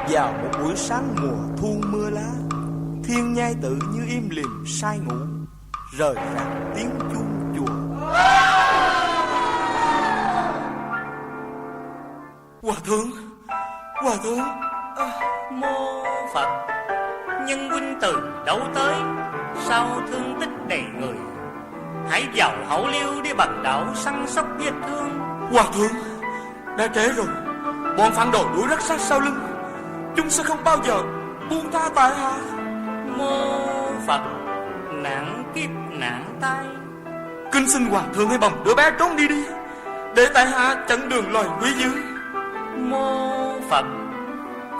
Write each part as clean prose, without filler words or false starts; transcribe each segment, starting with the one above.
Vào một buổi sáng mùa thu mưa lá, thiên nhai tự như im lìm say ngủ, rời rạc tiếng chuông chùa. Hòa thượng, hòa thượng. Mô Phật. Nhân huynh từ đâu tới, sao thương tích đầy người? Hãy vào hậu liêu để bần đạo săn sóc vết thương. Hòa thượng, đã trễ rồi. Bọn phản đồ đuổi rất sát sau lưng, chúng sẽ không bao giờ buông tha tại hạ. Mô Phật. Nạn kiếp nạn tai. Kính xin hòa thượng hãy bồng đứa bé trốn đi đi, để tại hạ chặn đường loài quý dữ. Mô Phật.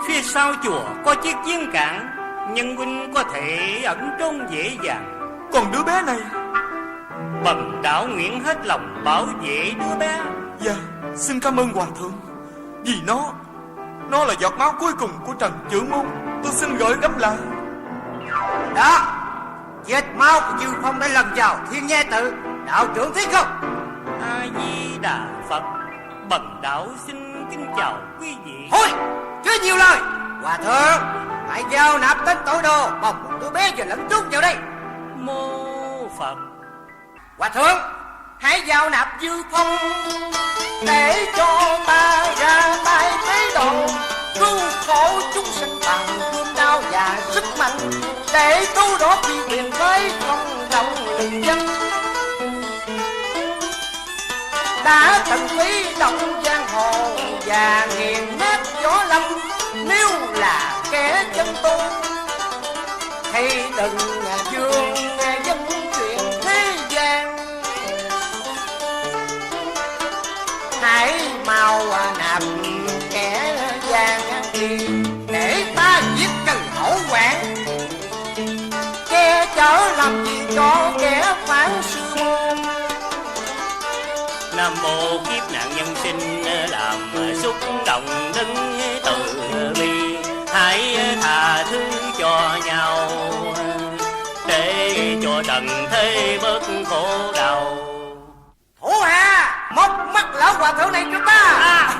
Phía sau chùa có chiếc giếng cạn, nhân huynh có thể ẩn trốn dễ dàng. Còn đứa bé này? Bần đạo nguyện hết lòng bảo vệ đứa bé. Dạ, xin cảm ơn hòa thượng. Vì nó là giọt máu cuối cùng của Trần Trưởng Môn. Tôi xin gửi gắm lại. Đó, vết máu của Dư Phong đã lần vào thiên nhai tự, đạo trưởng thấy không? A Di Đà Phật. Bần đạo xin kính chào quý vị. Thôi, chưa nhiều lời. Hòa thượng, hãy giao nạp tên tội đồ bồng một đứa bé và lẫn trốn vào đây. Mô Phật. Hòa thượng, hãy giao nạp Dư Phong để cho ta ra tay thế độ, cứu khổ chúng sinh bằng thương đau và sức mạnh, để cứu đó vì quyền với không động lừng dân. Đã từng phí động giang hồ và nghiền nát gió lâm, nếu là kẻ chân tu thì đừng dương dân chuyện thế gian. Hãy mau nạp kẻ gian đi, để ta giết trừ hậu hoạn, che chở làm gì cho kẻ phản sư môn. Nam mô kiếp nạn nhân sinh, làm xúc động đứng từ bi. Hãy tha thứ cho nhau, để cho trần thế bớt khổ đau. Thủ hạ móc mắt lão hòa thượng này cho ta.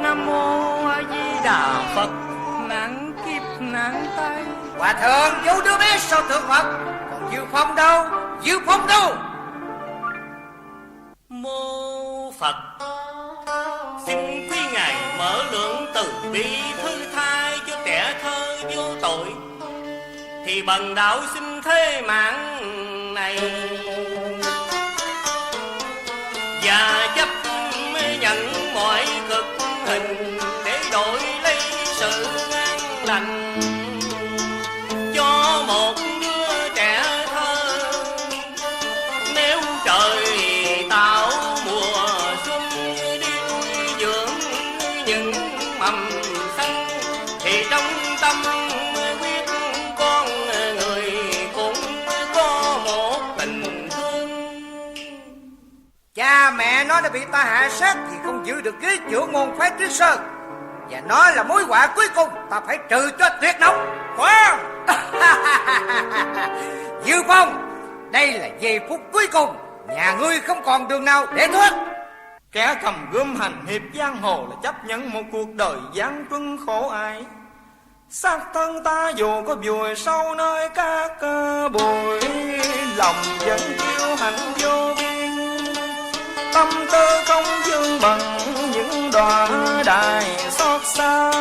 Nam mô A Di Đà Phật. Nạn kiếp nạn tai. Hòa thượng giấu đứa bé sau tượng Phật. Còn Dư Phong đâu? Dư Phong đâu? Mô Phật. Xin quý ngài mở lượng từ bi thứ tha cho trẻ thơ vô tội, thì bần đạo xin thế mạng này và chấp nhận mọi cực hình, để đổi lấy sự an lành cho một đứa trẻ thơ. Nếu trời tạo mùa xuân đi nuôi dưỡng những mầm xanh, thì trong tâm quyết con người cũng có một tình thương. Cha mẹ nó đã bị ta hạ sát thì không giữ được ghế trưởng môn phái Trí Sơn, và nó là mối họa cuối cùng ta phải trừ cho tuyệt nóng. Khoan. Dư Phong, đây là giây phút cuối cùng, nhà ngươi không còn đường nào để thoát. Kẻ cầm gươm hành hiệp giang hồ là chấp nhận một cuộc đời gian truân khổ ai. Xác thân ta dù có vùi sâu nơi các bụi, lòng vẫn kiêu hãnh vô biên. Tâm tư không dương bằng những đóa đài xót xa,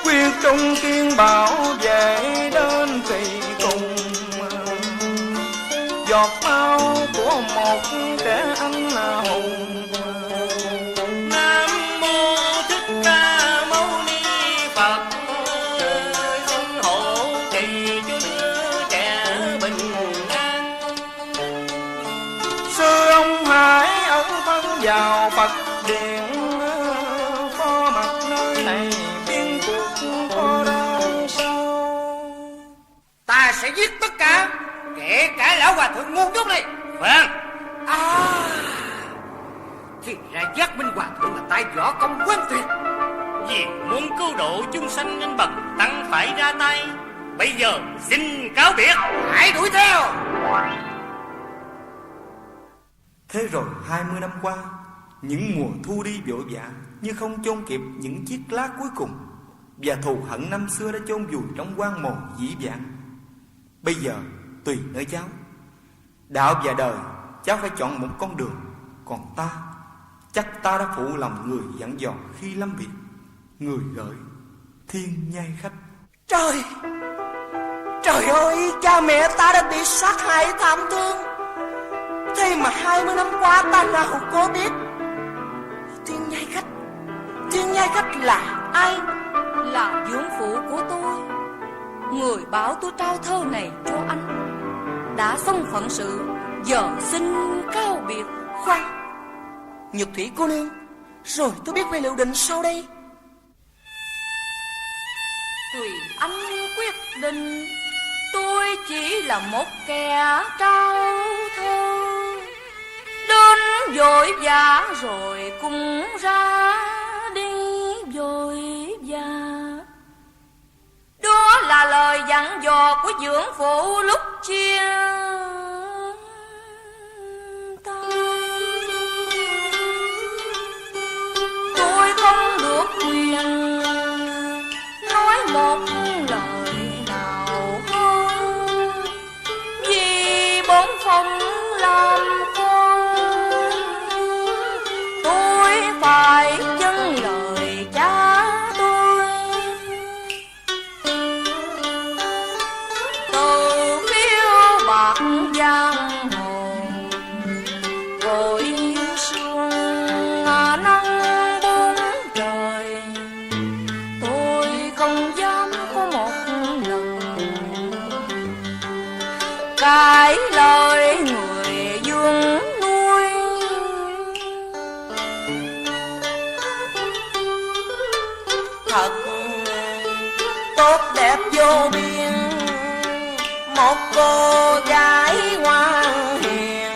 quyết trung kiên bảo vệ đến kỳ cùng. Giọt máu của một kẻ anh hùng. Nam mô Thích Ca Mâu Ni Phật. Xin hộ trì cho đứa trẻ bình an. Sư ông hãy ẩn thân vào Phật điện, phó mặt nơi này biên cuộc có ra sao. Ta sẽ giết tất cả, kể cả lão hòa thượng ngu dốt này. Khoan. Thì ra Giác Minh hòa thượng là tay võ công quan tuyệt. Vì muốn cứu độ chúng sanh nên bần tăng phải ra tay. Bây giờ xin cáo biệt. Hãy đuổi theo. Thế rồi 20 năm qua, những mùa thu đi vội vã như không chôn kịp những chiếc lá cuối cùng, và thù hận năm xưa đã chôn vùi trong hoang mồ dĩ vãng. Bây giờ tùy nơi cháu. Đạo và đời, cháu phải chọn một con đường. Còn ta, chắc ta đã phụ lòng người dặn dò khi lâm biệt, người gửi thiên nhai khách. Trời! Trời ơi, cha mẹ ta đã bị sát hại thảm thương. Thế mà 20 năm qua ta nào có biết. Thiên nhai khách là ai? Là dưỡng phụ của tôi, người bảo tôi trao thơ này cho anh. Đã xong phận sự, giờ xin cáo biệt. Khoan, Nhược Thủy cô nương, rồi tôi biết phải liệu định sau đây. Tùy anh quyết định, tôi chỉ là một kẻ trao thơ. Đến vội vã rồi cùng ra đi vội vã. Đó là lời dặn dò của dưỡng phụ lúc chia tay. Tôi không được quyền nói một lời nào hơn, vì bổn phận làm con, tôi phải dâng lời cha tôi. Từ phiêu bạc giang hồ vội sương nắng bốn trời, tôi không dám có một lần cãi lời người dương nuôi. Thật tốt đẹp vô biên, một cô gái ngoan hiền,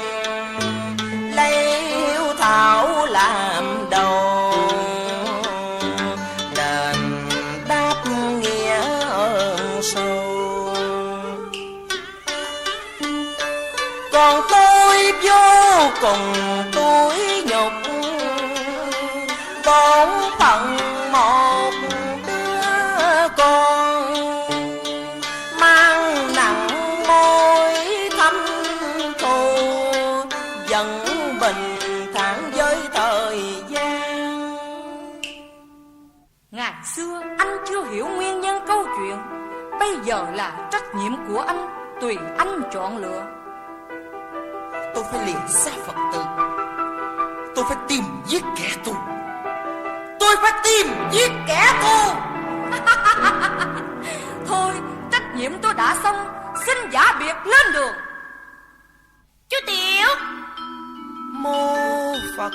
lấy hiếu thảo làm đầu, đền đáp nghĩa ơn sâu. Còn tôi vô cùng tủi nhục, bổn phận một đứa con, mang nặng mối thâm thù, vẫn bình thản với thời gian. Ngày xưa anh chưa hiểu nguyên nhân câu chuyện, bây giờ là trách nhiệm của anh, tùy anh chọn lựa. Tôi phải lìa xa Phật tử, tôi phải tìm giết kẻ thù, tôi phải tìm giết kẻ thù. Thôi, trách nhiệm tôi đã xong, xin giả biệt lên đường. Chú Tiểu, Mô Phật,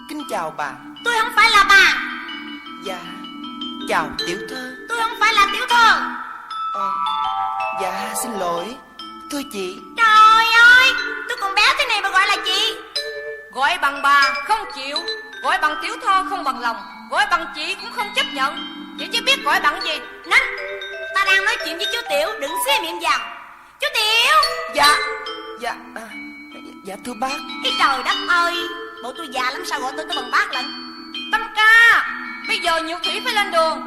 kính chào bà. tôi không phải là bà, Dạ, chào tiểu thơ. tôi không phải là tiểu thơ. Dạ, xin lỗi, thưa chị. Trời ơi, tôi còn bé thế này mà gọi là chị. Gọi bằng bà không chịu, gọi bằng tiểu thơ không bằng lòng, gọi bằng chị cũng không chấp nhận. Chị chỉ biết gọi bằng gì? Nín, ta đang nói chuyện với chú Tiểu, đừng xé miệng vào. Chú Tiểu. Dạ thưa bác. Cái trời đất ơi, bộ tôi già lắm sao gọi tôi bằng bác lận. Tâm ca, bây giờ Nhược Thủy phải lên đường.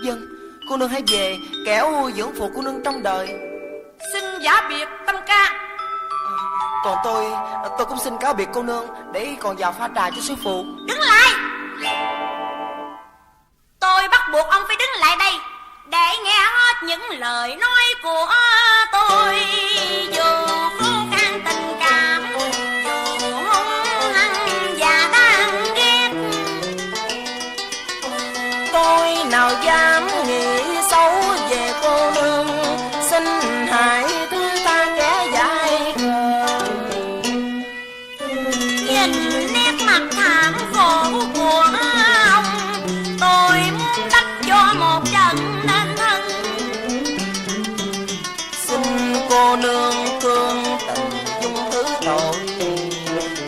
Vâng, cô nương hãy về, kẻo dưỡng phụ cô nương trong đời. Xin giả biệt Tâm ca. Còn tôi cũng xin cáo biệt cô nương, để còn vào pha trà cho sư phụ. Đứng lại. Tôi bắt buộc ông phải đứng lại đây để nghe hết những lời nói của tôi. Dù khó khăn tình cảm, dù hung hăng và đáng ghét, Tôi nào dám nghĩ xấu về cô nương, xin hãy thứ tha kẻ dại khờ. nhìn nét mặt thảm khổ của ông, tôi muốn đắp cho một trận nên thân. Xin cô nương thương tình dung thứ tội,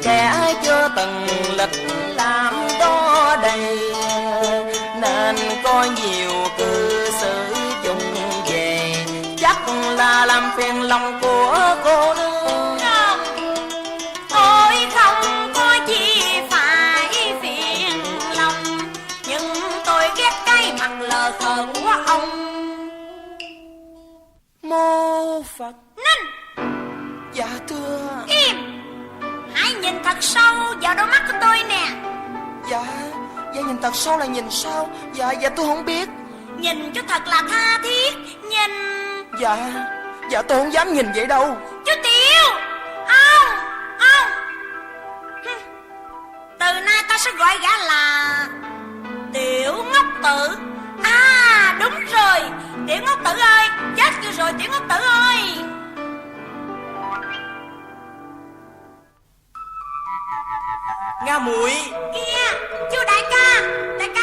kẻ chưa từng lịch làm đó đầy, nên có nhiều cư xử chung về, chắc là làm phiền lòng của cô nương. Không, tôi sâu vào đôi mắt của tôi nè. Dạ nhìn thật sâu là nhìn sao? Dạ tôi không biết. Nhìn cho thật là tha thiết. Nhìn. Dạ tôi không dám nhìn vậy đâu. Chú Tiểu. Ông. Từ nay ta sẽ gọi gã là Tiểu Ngốc Tử. À đúng rồi, Tiểu Ngốc Tử ơi. Chết chưa rồi Tiểu Ngốc Tử ơi. Nga muội. Kìa, chú đại ca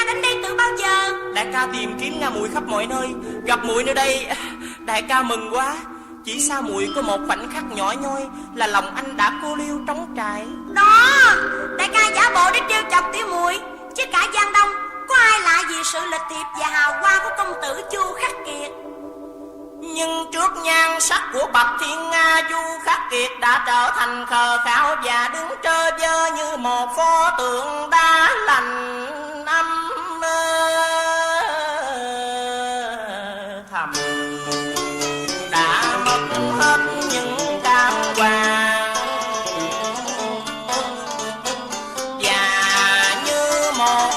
đến đây từ bao giờ? Đại ca tìm kiếm Nga muội khắp mọi nơi, gặp muội nơi đây, đại ca mừng quá. Chỉ xa muội có một khoảnh khắc nhỏ nhoi là lòng anh đã cô liêu trống trải. Đó, đại ca giả bộ để trêu chọc tiểu muội, chứ cả Giang Đông có ai lạ gì sự lịch thiệp và hào hoa của công tử Chu Khắc Kiệt. Nhưng trước nhan sắc của bậc thiên nga, Chu Khắc Kiệt đã trở thành khờ khạo và đứng trơ vơ như một pho tượng đá lành âm thầm, đã mất hết những cam quan và như một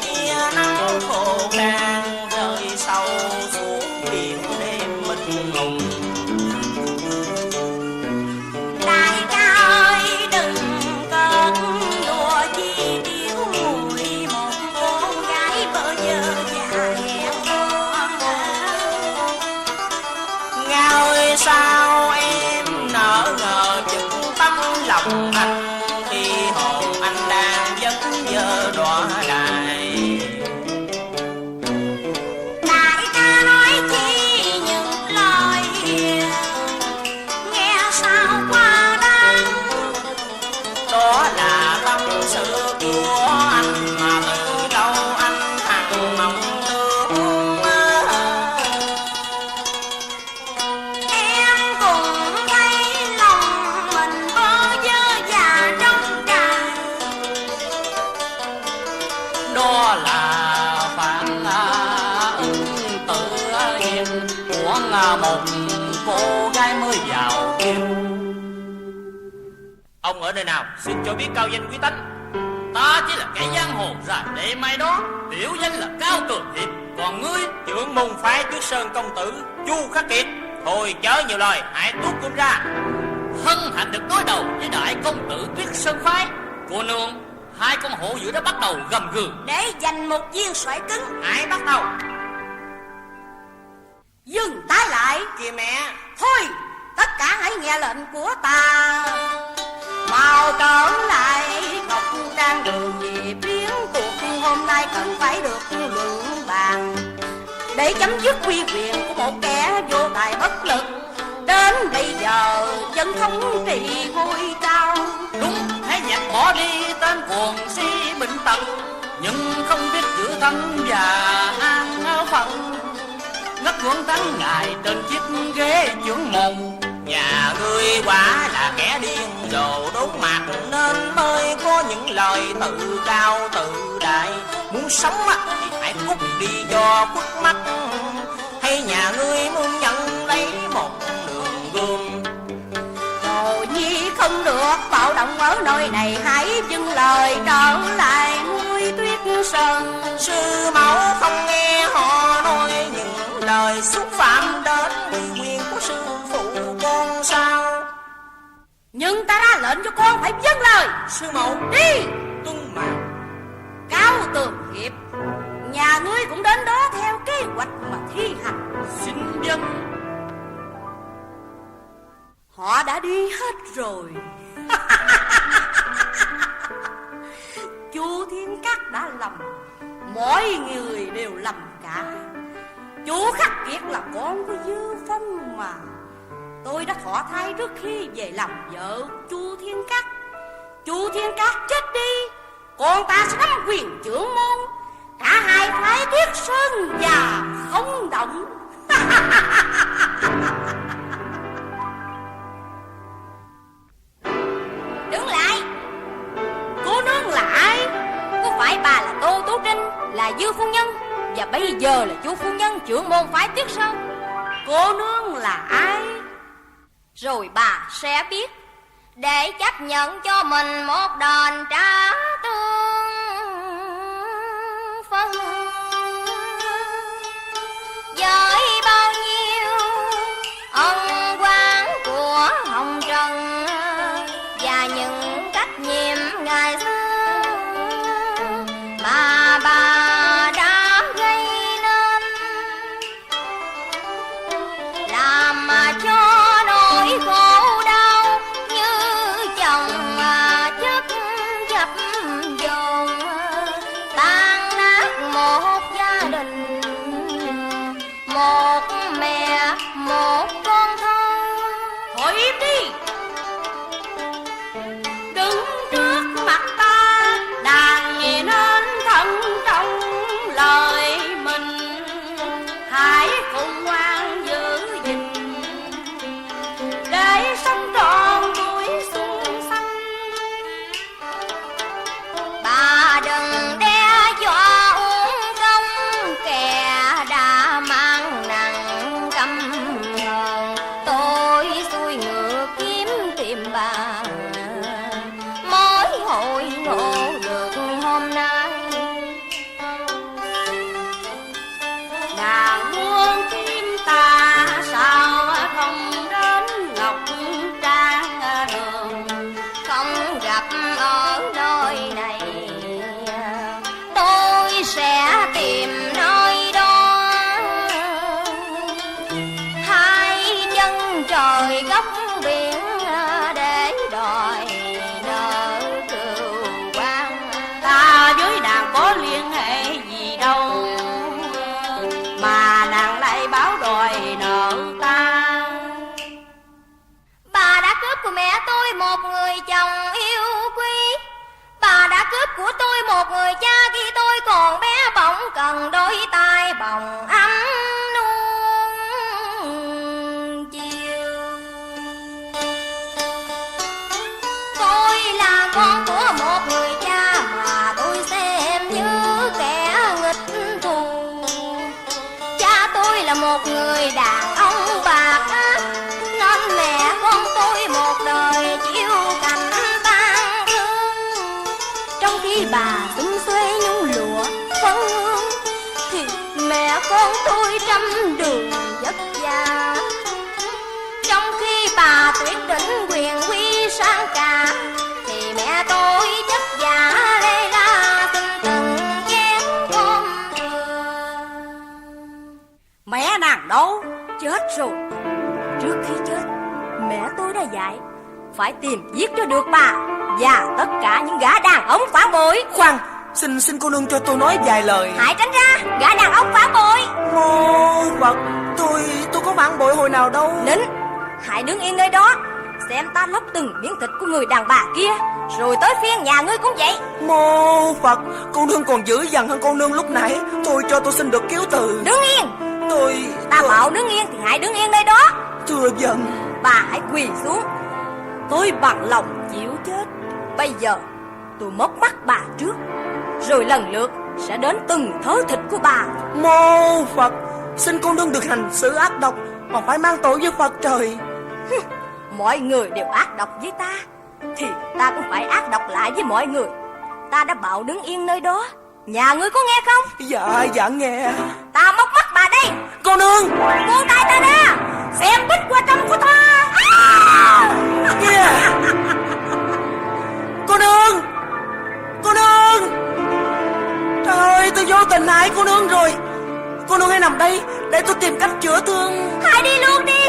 tia nắng khô khan rơi sâu xuống biển đêm mịt mùng. Đại ca ơi đừng cơn đùa chi tiểu muội, một cô gái bơ vơ và hẹp hòi. Nga ơi sao em nỡ ngờ chừng tấm lòng anh, khi hồn anh đang vẫn vơ đọa đài. Đại ca nói chi những lời nghe sao quá đáng. Đó là tâm sự của anh mà từ lâu anh hằng mong thương. Em cũng thấy lòng mình bơ vơ và trống trải. Đó là phản ứng tự nhiên của một cô gái mới vào yêu. Ông ở nơi nào xin cho biết cao danh quý tánh. Ta chỉ là kẻ giang hồ ra để mai đó, tiểu danh là Cao Tường Hiệp. Còn ngươi Trưởng môn phái Tuyết Sơn công tử Chu Khắc Kiệt. Thôi chớ nhiều lời, hãy tuốt cung ra. hân hạnh được đối đầu với đại công tử Tuyết Sơn phái. Cô nương, hai con hổ dữ đã bắt đầu gầm gừ. Để dành một viên sỏi cứng. Hãy bắt đầu. Dừng tay lại. Kìa mẹ. Thôi, tất cả hãy nghe lệnh của ta. Mau trở lại Ngọc Trang Đường, vì biến cuộc hôm nay cần phải được luận bàn, để chấm dứt uy quyền của một kẻ vô tài bất lực. Đến bây giờ vẫn không trị ngôi cao. Đúng, hãy nhặt bỏ đi tên cuồng si bệnh tật, nhưng không biết giữ thân và an phận. Ngất ngưỡng tháng ngày trên chiếc ghế trưởng môn. Nhà ngươi quả là kẻ điên rồ đốn mặt, nên mới có những lời tự cao tự đại. Muốn sống thì hãy cút đi cho khuất mắt, hay nhà ngươi muốn nhận lấy một đường gương. Đồ nhi không được bạo động ở nơi này, hãy dừng lời trở lại núi Tuyết Sơn. Sư mẫu không nghe họ nói những lời xúc phạm đến uy quyền của sư phụ con sao? Nhưng ta ra lệnh cho con phải vâng lời. Sư mẫu đi. tuân mà. Cao Tường Hiệp, nhà ngươi cũng đến đó theo kế hoạch mà thi hành. Xin dân. Họ đã đi hết rồi. Chu Thiên Các đã lầm, mỗi người đều lầm cả. Chu Khắc Kiệt là con của Dư Phong mà. Tôi đã thọ thai trước khi về làm vợ Chu Thiên Các. Chu Thiên Các chết đi, con ta sẽ nắm quyền trưởng môn. Cả hai phái Tuyết Sơn và không động. Đứng lại. Cô nương là ai? Có phải bà là Tô Tú Trinh, là Dư phu nhân, và bây giờ là Chu phu nhân trưởng môn phái Tuyết Sơn? Cô nương là ai? Rồi bà sẽ biết. để chấp nhận cho mình một đền trả tương phân. Với bao nhiêu ân oán của hồng trần và những trách nhiệm ngày xưa mà bà đã gây nên, làm mà cho nỗi khổ đau như chồng chất dập dồn, tan nát một gia đình, một mẹ một con thơ. Thôi im đi, đứng trước mặt ta đàn nghe nên thận trọng lời mình, hãy khôn ngoan giữ gìn để sống trọn tuổi xuân xanh. Bà đừng đe dọa uổng công kẻ đã mang nặng căm hờn, tôi xuôi ngược kiếm tìm bà mới hội ngộ được hôm nay. Nàng muôn kim ta sao không đến ngọc trang đường, Không gặp ở nơi này tôi sẽ tìm nơi đó. Hai chân trời góc biển để đòi nợ cừu quan. ta với nàng có liên hệ gì đâu mà nàng lại báo đòi nợ ta. Bà đã cướp của mẹ tôi một người chồng yêu quý. Bà đã cướp của tôi một người cha khi tôi còn bé bỏng cần đôi tay bồng ấm nuông chiều. Tôi là con của một người cha mà tôi xem như kẻ nghịch thù. Cha tôi là một người đàn ông bạc ác, nên mẹ con tôi một đời chịu cảnh tan thương. Trong khi bà xung xuê nhung lụa phấn hương, thì mẹ con tôi trăm đường vất vả. Trong khi bà tuyệt đỉnh quyền quy sang cả, thì mẹ tôi vất vả lê la xin từng chén cơm thừa. Mẹ nàng đâu? Chết rồi. Trước khi chết, mẹ tôi đã dạy phải tìm giết cho được bà và tất cả những gã đàn ông phản bội. Khoan, xin cô nương cho tôi nói vài lời. Hãy tránh ra, gã đàn ông phản bội. Mô Phật, tôi có phản bội hồi nào đâu. Nín, hãy đứng yên nơi đó, xem ta lóc từng miếng thịt của người đàn bà kia, rồi tới phiên nhà ngươi cũng vậy. Mô Phật, cô nương còn dữ dằn hơn cô nương lúc nãy. Tôi xin được cứu từ. Đứng yên. Ta bảo đứng yên thì hãy đứng yên nơi đó. Thưa dần. Bà hãy quỳ xuống. Tôi bằng lòng chịu chết. Bây giờ tôi móc mắt bà trước, rồi lần lượt sẽ đến từng thớ thịt của bà. Mô Phật, xin cô nương được hành xử ác độc mà phải mang tội với Phật trời. Mọi người đều ác độc với ta, thì ta cũng phải ác độc lại với mọi người. Ta đã bảo đứng yên nơi đó, nhà ngươi có nghe không? Dạ nghe. Ta móc mắt bà đây. Cô nương, buông tay ta ra, xem bích qua tâm của ta. Kìa. Cô nương, trời ơi, tôi vô tình hại cô nương rồi. Cô nương hãy nằm đây để tôi tìm cách chữa thương. Hãy đi luôn đi.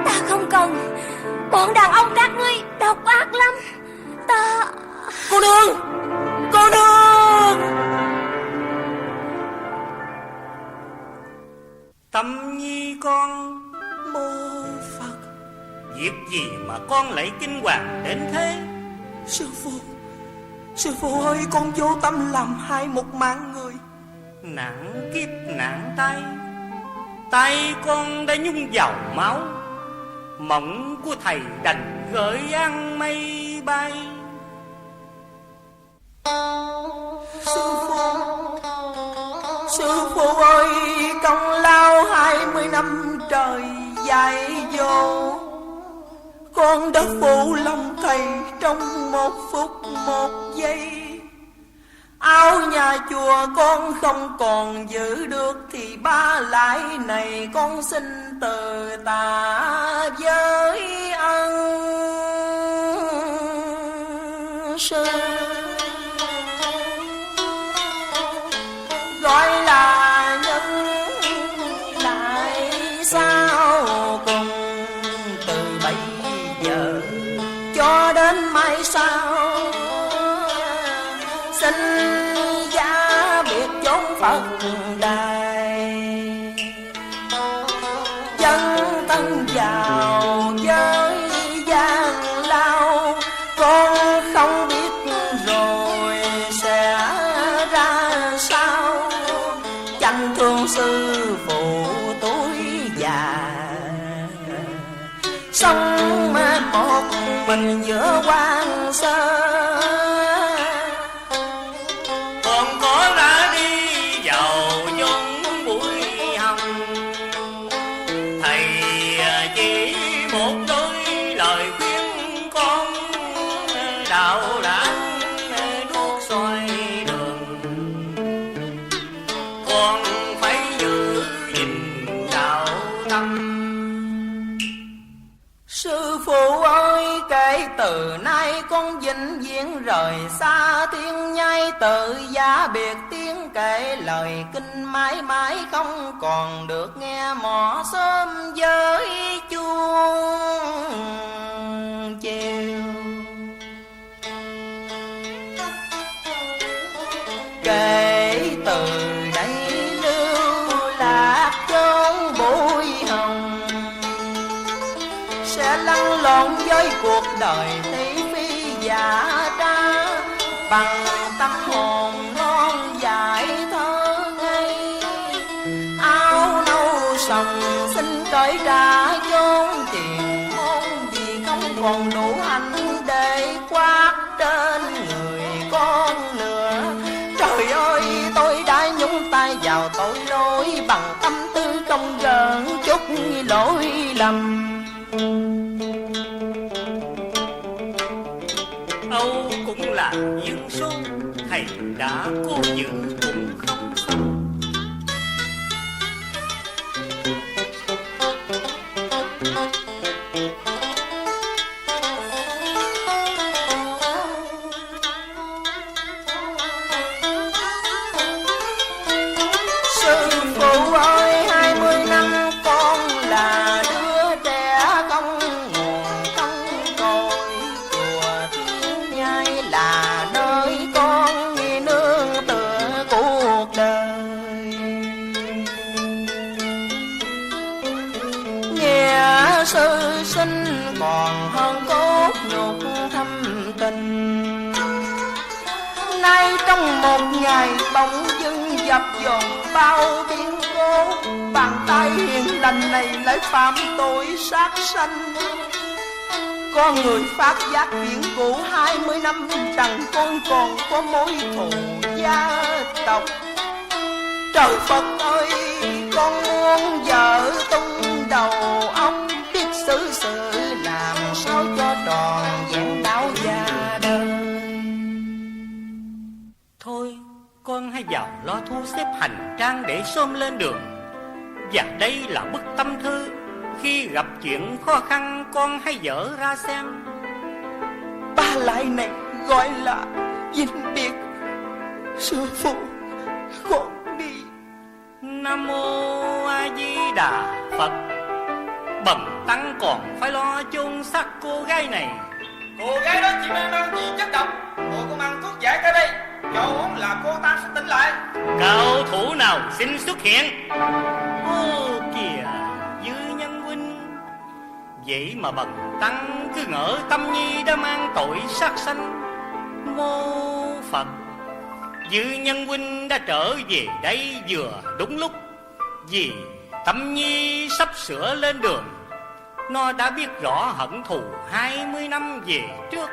Ta không cần. Bọn đàn ông các ngươi độc ác lắm. Ta... Cô nương. Tâm nhi con. Mô Phật. Việc gì mà con lại kinh hoàng đến thế? Sư phụ ơi, con vô tâm làm hại một mạng người. Nặng kiếp nặng tay, tay con đã nhung vào máu. Mộng của thầy đành gửi ăn mây bay. Sư phụ ơi, công lao 20 năm trời dạy dỗ, con đã phụ lòng thầy trong 1 phút 1 giây. Áo nhà chùa con không còn giữ được, thì ba lạy này con xin từ tạ với ân sư. Gọi là nhân lại sau cùng, từ bây giờ cho đến mai sau, xin giá biệt chốn Phật đài. Dân thân vào với gian lao, con không biết rồi sẽ ra sao. Chẳng thương sư phụ tuổi già, sống một mình giữa quan sơ. Còn có ra đi vào chốn bụi hồng, thầy chỉ một đôi lời khuyên con, đạo đảng đuốc soi đường, con phải giữ gìn đạo tâm. Sư phụ ơi, kể từ nay con vĩnh viễn rời xa thiên nhai, tự giá biệt tiếng kể lời kinh, mãi mãi không còn được nghe mõ sớm với chuông chiều. Kể từ đây lưu lạc chốn bụi hồng, sẽ lăn lộn với cuộc đời thị phi giả tra, bằng tâm hồn non dại thơ ngây. Áo nâu sòng xin cởi ra chốn tiền môn, vì không còn đủ hạnh để khoác trên người con nữa. Trời ơi, tôi đã nhúng tay vào tội lỗi, bằng tâm tư không gợn chút lỗi lầm. Âu cũng là duyên số, thầy đã cố giữ cũng không sao. Sư phụ ơi, 20 năm con là đứa trẻ không nguồn không cội. Chùa Thiên Nhai là nơi con nương tựa cuộc đời. Nghĩa sư sinh còn hơn cốt nhục thâm tình. Nay trong một ngày bỗng dưng dập dồn bao biến cố, bàn tay hiền lành này lại phạm tội sát sanh. Con người phát giác chuyện cũ 20 năm rằng con còn có mối thù gia tộc. Trời Phật ơi, con muốn vợ tung đầu óc, biết xử sự làm sao cho tròn vẹn đạo già đời. Thôi, con hãy vào lo thu xếp hành trang để sớm lên đường. Và đây là bức tâm thư, khi gặp chuyện khó khăn con hãy dở ra xem. Ba lại này gọi là vĩnh biệt. Sư phụ, con đi. Nam mô A Di Đà Phật. Bần tăng còn phải lo chôn xác cô gái này. Cô gái đó chỉ mang gì chất độc, cô cũng ăn thuốc giải tới đây, cho uống là cô ta sẽ tỉnh lại. Cao thủ nào xin xuất hiện? Ô kìa, Dư Nhân huynh. Vậy mà bần tăng cứ ngỡ Tâm Nhi đã mang tội sát sanh. Mô Phật. Dư Nhân huynh đã trở về đây vừa đúng lúc, vì Tâm Nhi sắp sửa lên đường. Nó đã biết rõ hận thù 20 năm về trước.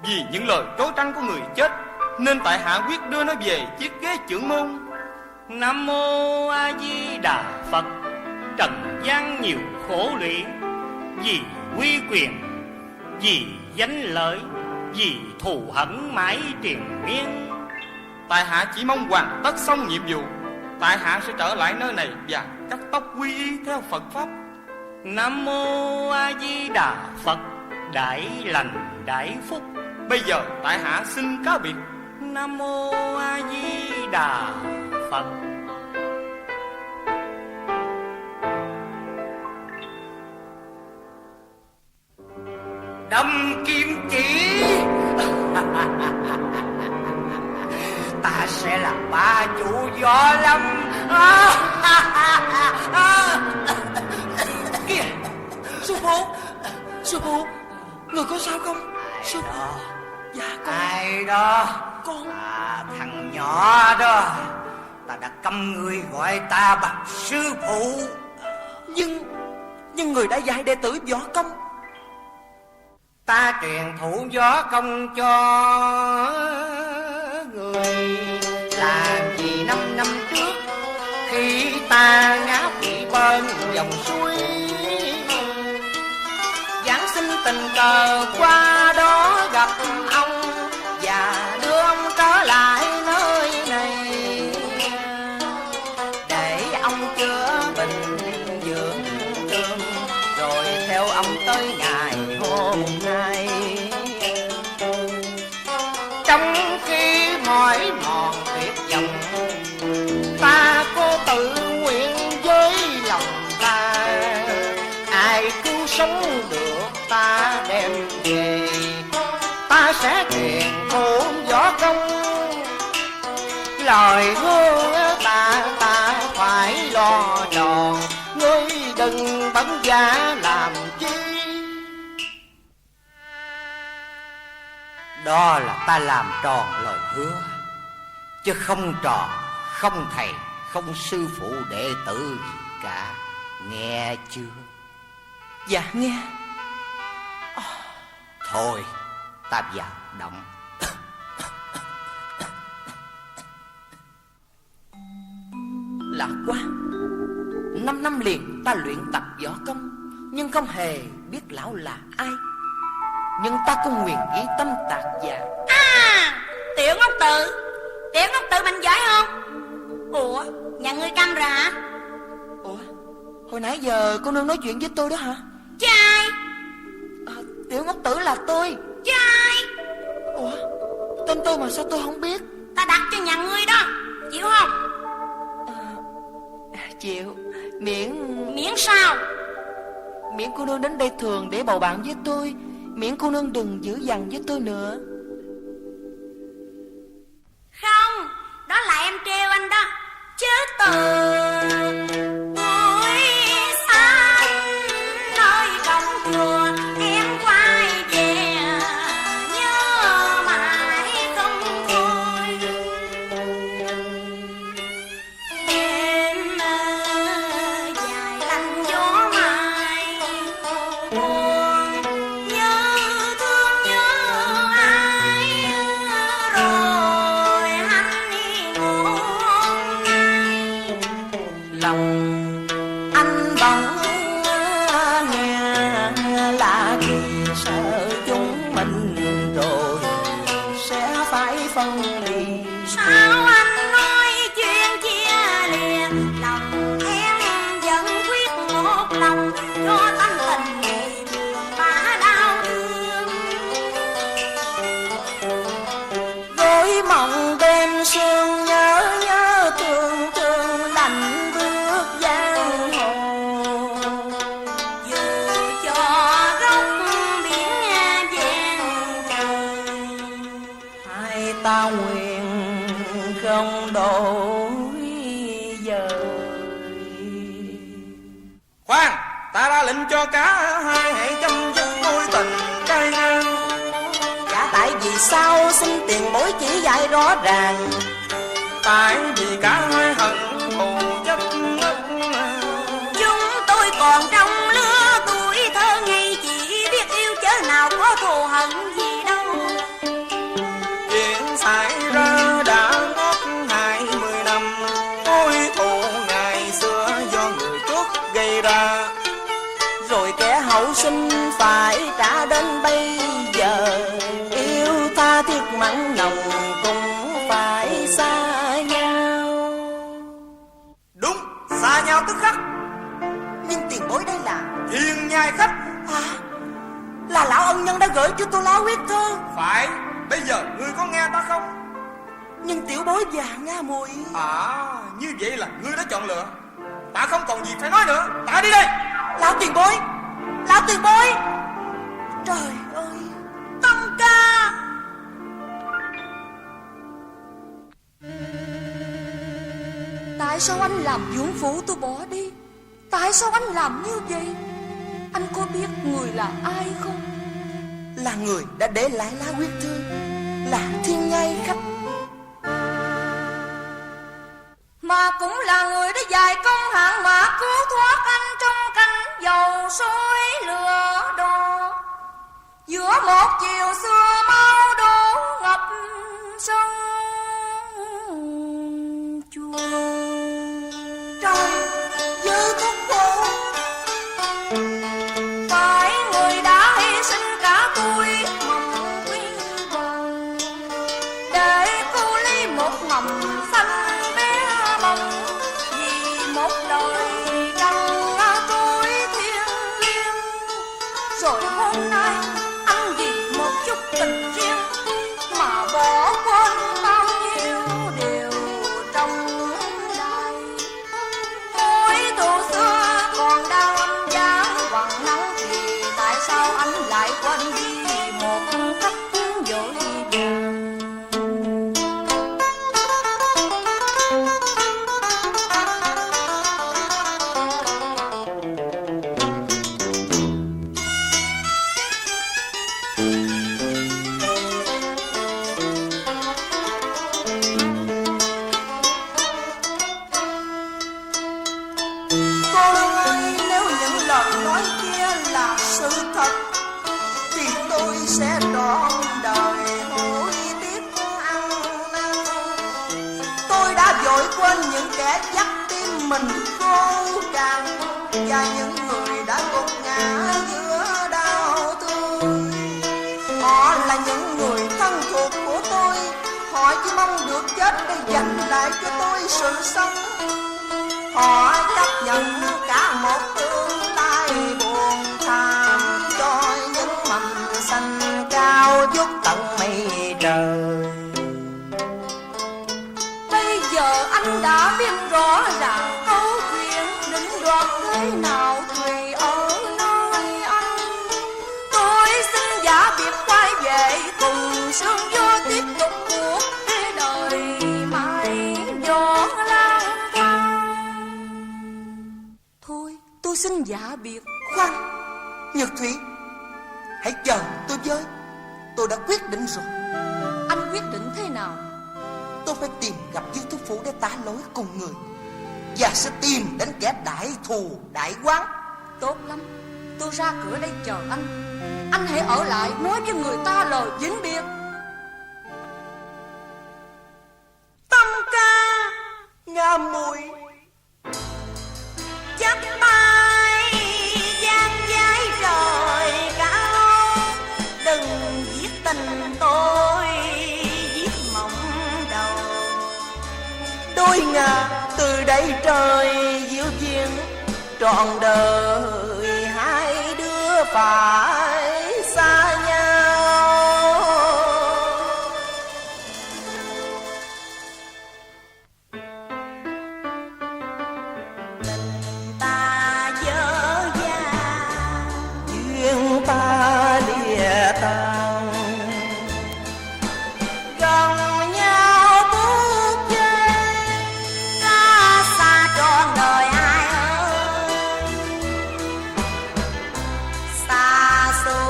Vì những lời trố trăng của người chết, nên tại hạ quyết đưa nó về chiếc ghế trưởng môn. Nam mô A Di Đà Phật. Trần gian nhiều khổ lụy, vì uy quyền vì danh lợi, vì thù hận mãi triền miên. Tại hạ chỉ mong hoàn tất xong nhiệm vụ, tại hạ sẽ trở lại nơi này và cắt tóc quy y theo Phật pháp. Nam mô A Di Đà Phật, đại lành đại phúc. Bây giờ tại hạ xin cáo biệt. Nam mô A Di Đà Phật. Đâm kim chỉ ta sẽ là ba chủ Võ Lâm. Kìa, sư phụ, người có sao không? Sư phụ. Dạ con. Ai đó? Con. Thằng nhỏ đó. Ta đã cấm người gọi ta bằng sư phụ. Nhưng người đã dạy đệ tử võ công. Ta truyền thụ võ công cho người. Làm gì 5 năm trước, khi ta ngã quỵ bên dòng suối, giáng sinh tình cờ qua đó gặp ông và đưa ông trở lại nơi này để ông chữa bệnh dưỡng thương, rồi theo ông tới ngày hôm nay. Trong khi mỏi mòn tuyệt vọng, ta cố tự nguyện với lòng ta, ai cứu sống được ta đem về. Ta sẽ truyền thụ võ công, lời hứa ta phải lo tròn. Ngươi đừng bấn giá làm chi. Đó là ta làm tròn lời hứa, chứ không tròn, không thầy, không sư phụ đệ tử gì cả. Nghe chưa? Dạ nghe. Thôi, ta vào động. Lạ quá. 5 năm liền ta luyện tập võ công, nhưng không hề biết lão là ai. Nhưng ta có nguyện ý tâm tạc dạ. Tiểu Ngốc Tự mạnh giỏi không? Ủa, nhà ngươi căng rồi hả? Ủa, hồi nãy giờ cô nương nói chuyện với tôi đó hả? Trai. Tiểu Ngốc Tử là tôi. Trai. Ủa, tên tôi mà sao tôi không biết? Ta đặt cho nhà ngươi đó, chịu không? Chịu. Miễn sao? Miễn cô nương đến đây thường để bầu bạn với tôi. Miễn cô nương đừng dữ dằn với tôi nữa. Không, đó là em trêu anh đó. Chứ từ buổi sáng nơi cổng chùa em quay về nhớ mãi không thôi. Em dài lạnh gió mai buồn, nhớ thương nhớ ai rồi anh đi ngủ nay. Lòng anh bỗng nghe lạ kỳ, sợ chúng mình rồi sẽ phải phân ly. Sao anh nói chuyện chia lìa, lòng em vẫn quyết một lòng cho tánh tình người và đau thương. Gối mộng đêm sương nhớ thương thương lạnh bước giang hồ. Dù cho góc biển vàng trời, Hai ta nguyện không đổi dời. Khoan, ta ra lệnh cho cả hai hãy chấm dứt mối tình cay ngang. Dạ tại vì sao xin tiền bối chỉ dạy rõ ràng. Tại vì cả hai hận thù chấp ngất. chúng tôi còn trong lứa tuổi thơ ngây, chỉ biết yêu chớ nào có thù hận gì đâu. Chuyện xảy ra đã ngót 20 năm, mối thù ngày xưa do người trước gây ra. Rồi kẻ hậu sinh phải trả đến bây tha thiết mặn nồng cũng phải xa nhau. Đúng, xa nhau tức khắc. Nhưng tiền bối đây là Thiên nhai khách. à, là lão ân nhân đã gửi cho tôi lá huyết thơ. Phải, bây giờ ngươi có nghe ta không? Nhưng tiểu bối già Nga Muội. À, như vậy là ngươi đã chọn lựa. Ta không còn gì phải nói nữa, ta đi đây. Lão tiền bối, lão tiền bối. Trời ơi, Tâm ca. Tại sao anh làm dưỡng phụ tôi bỏ đi? Tại sao anh làm như vậy? Anh có biết người là ai không? Là người đã để lại lá huyết thư, là Thiên nhai khách. Mà cũng là người đã dài công hạng mã cứu thoát anh trong cánh dầu sôi lửa đỏ. Giữa một chiều xưa mau đổ ngập sông chua. Trời, dư thúc bộ. Phải người đã hy sinh cả tôi mầm quy vàng, để cô ly một mầm xanh bé bồng. Vì một lời trăng tôi thiêng liêng, rồi hôm nay anh vì một chút tình riêng mà bỏ quên bao nhiêu điều trong đời. Mối thù xưa còn đang âm giá quằn nắng, thì tại sao anh lại quên đi một cách vội vàng? Cô ơi, nếu những lời nói kia là sự thật thì tôi sẽ trọn đời hối tiếc ăn năn. Tôi đã vội quên những kẻ dắt tim mình khô cằn, và những người đã gục ngã giữa đau thương. Họ là những người thân thuộc của tôi, họ chỉ mong được chết để dành lại cho tôi sự sống. Họ chấp nhận cả một tương lai buồn thảm cho những mầm xanh cao vút tận mây trời. Bây giờ anh đã biết rõ ràng câu chuyện, định đoạt thế nào tùy ở nơi anh. Tôi xin giả biệt quay về cùng sương gió tiếp tục cuộc đời mãi gió lang thang. Thôi tôi xin giả biệt. Khoan, Nhược Thủy, hãy chờ tôi với. Tôi đã quyết định rồi. Anh quyết định thế nào? Tôi phải tìm gặp Dương Thúc Phủ để tả lỗi cùng người, và sẽ tìm đến kẻ đại thù đại quán. Tốt lắm, tôi ra cửa đây chờ anh. Anh hãy ở lại nói với người ta lời vĩnh biệt. Tâm ca, Nga Muội. Chắp tay gian giái trời cao, đừng giết tình tôi giết mộng đầu. Đôi ngà từ đây trời diệu duyên, trọn đời hai đứa phải xa nhau. Ta dở dang, Duyên ta lìa tàn, gần nhau bước chân, ta xa trọn đời ai ơi. Xa xôi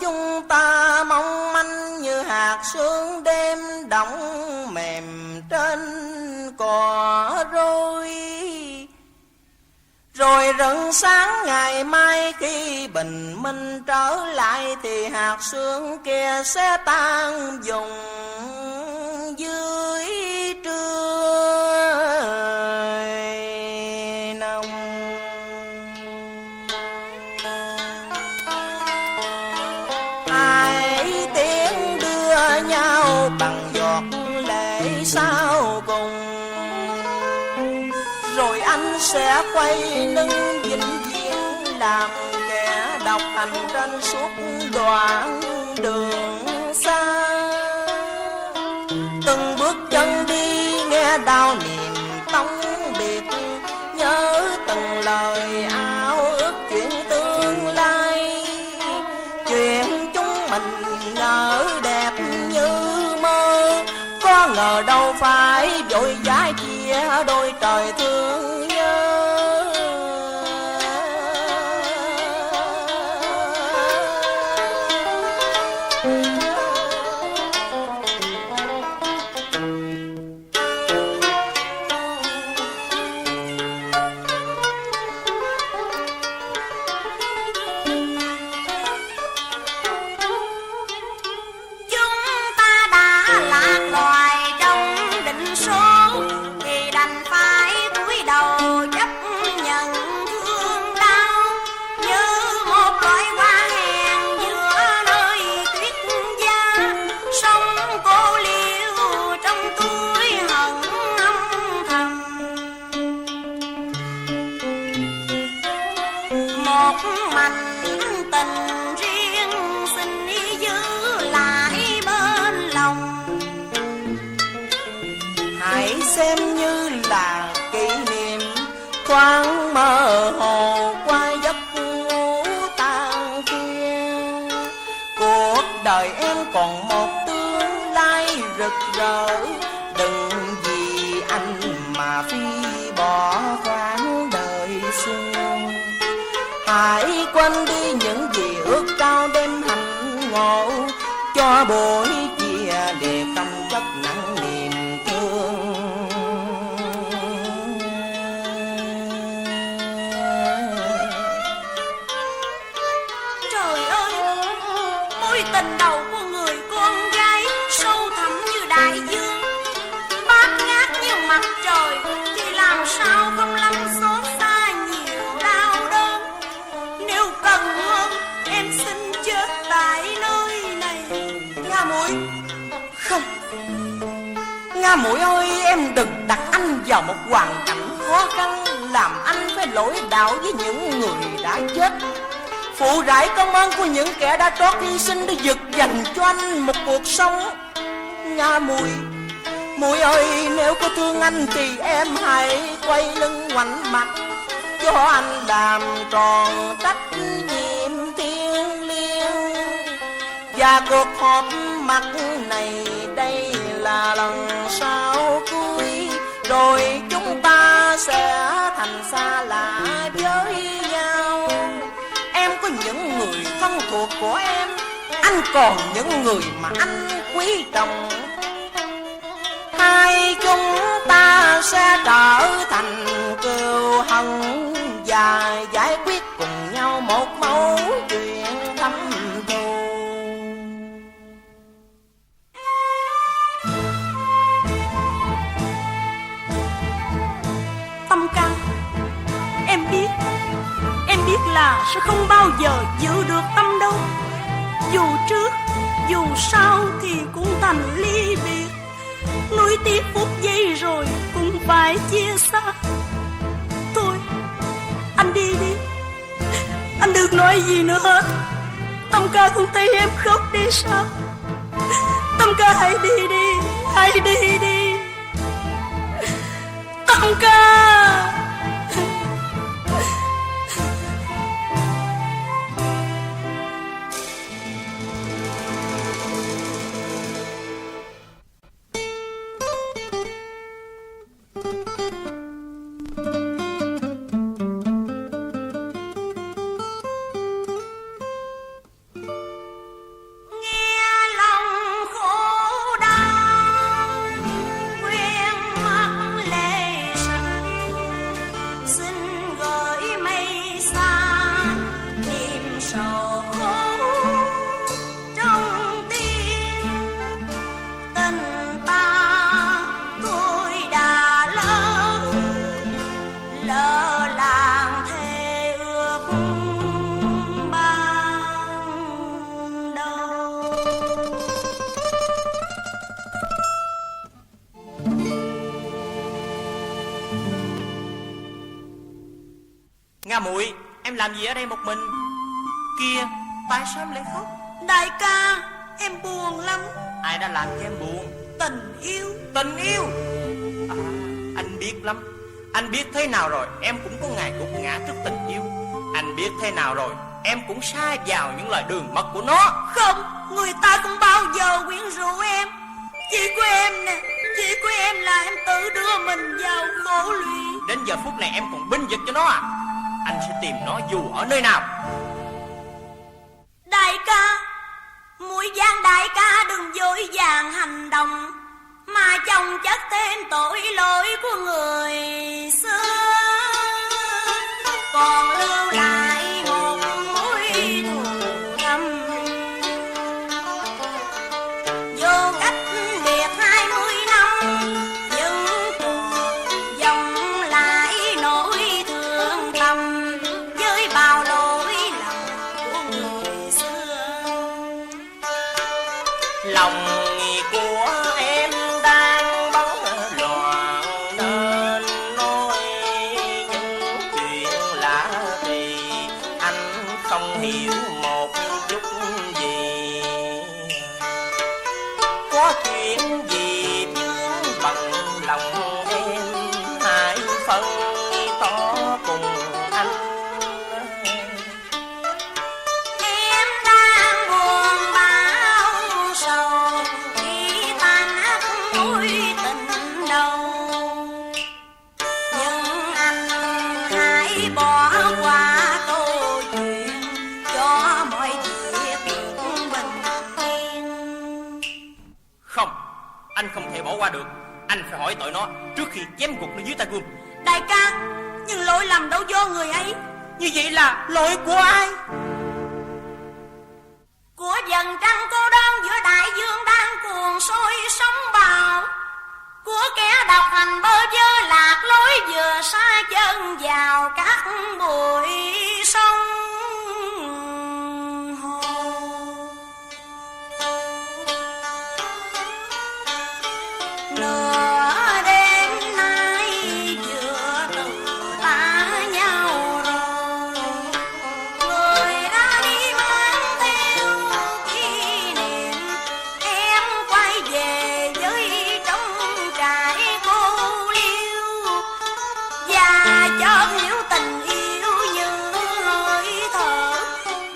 chúng ta mong manh như hạt sương đêm đọng mềm trên cỏ roi. Rồi rạng sáng ngày mai khi bình minh trở lại thì hạt sương kia sẽ tan dùng dưới trời nồng. Hai tiếng đưa nhau bằng giọt lệ sau cùng, rồi anh sẽ quay lưng vĩnh viễn làm kẻ độc hành trên suốt đoạn đường xa. Từng bước chân đi nghe đau niềm tống biệt, nhớ từng lời ao ước chuyện tương lai. Chuyện chúng mình nở đẹp như mơ, có ngờ đâu phải vội vã chia đôi trời thương nhớ. Xem như là kỷ niệm thoáng mơ hồ qua giấc ngủ tan khuya. Cuộc đời em còn một tương lai rực rỡ, đừng vì anh mà phi bỏ khoảng đời xưa. Hãy quên đi những gì ước cao đêm hạnh ngộ, cho buổi chia để tâm chất nặng niềm thương. Tình đầu của người con gái sâu thẳm như đại dương, bát ngát như mặt trời, thì làm sao không lắm xót xa nhiều đau đớn. Nếu cần hơn em xin chết tại nơi này. Nga muội, không, Nga muội ơi, em đừng đặt anh vào một hoàn cảnh khó khăn, làm anh phải lỗi đạo với những người đã chết, phụ rải công ơn của những kẻ đã trót hy sinh để vực dành cho anh một cuộc sống. Nga muội, muội ơi, nếu có thương anh thì em hãy quay lưng ngoảnh mặt, cho anh làm tròn trách nhiệm thiêng liêng. Và cuộc họp mặt này đây là lần sau cuối, rồi chúng ta sẽ thành xa lạ với nhau. Em có những người thân thuộc của em, anh còn những người mà anh quý trọng. Hai chúng ta sẽ trở thành cừu hận và giải quyết cùng nhau một mẫu chuyện thâm thù. Tâm Can, em biết là sẽ không bao giờ giữ được Tâm đâu. Dù trước, dù sau thì cũng thành ly biệt. Nuối tiếc phút giây rồi cũng phải chia xa. Thôi, anh đi đi, anh đừng nói gì nữa hết. Tâm Ca không thấy em khóc đi sao? Tâm Ca hãy đi đi, hãy đi đi. Tâm Ca. Nga muội, em làm gì ở đây một mình? Kìa, tại sao em lại khóc? Đại ca, em buồn lắm. Ai đã làm cho em buồn? Tình yêu. Tình yêu? À, anh biết lắm. Anh biết thế nào rồi, em cũng có ngày gục ngã trước tình yêu. Anh biết thế nào rồi, em cũng sa vào những lời đường mật của nó. Không, người ta không bao giờ quyến rũ em. Chỉ của em nè, chỉ của em là em tự đưa mình vào khổ lụy. Đến giờ phút này em còn binh vực cho nó à? Anh sẽ tìm nó dù ở nơi nào. Đại ca, muội gian đại ca đừng vội vàng hành động, mà chồng chất thêm tội lỗi của người xưa, còn lưu lại một mối thù thầm. Vô cách biệt 20 năm, nhưng cuộc dòng lại nỗi thương thầm với bao lỗi lầm của người xưa. Lòng của em đang bấn loạn nên nói những chuyện lạ thì anh không hiểu một chút gì. Có chuyện gì vướng bằng lòng em, hãy phân tỏ cùng anh. Em đang buồn bao sầu khi tan nát mối tình đầu, nhưng anh hãy bỏ qua câu chuyện cho mọi việc được bình yên. Không, anh không thể bỏ qua được. Anh phải hỏi tội nó trước khi chém gục nó dưới tay gươm. Đại ca, nhưng lỗi lầm đâu do người ấy. Như vậy là lỗi của ai? Của dần trăng cô đơn giữa đại dương đang cuồng sôi sóng bào, của kẻ độc hành bơ vơ lạc lối vừa xa chân vào các bụi sông hồ. Nửa đêm nay vừa từ ta nhau rồi, người đã đi mang theo kỷ niệm. Em quay về với trống trải cô liêu, và chợt hiểu tình yêu như hơi thở,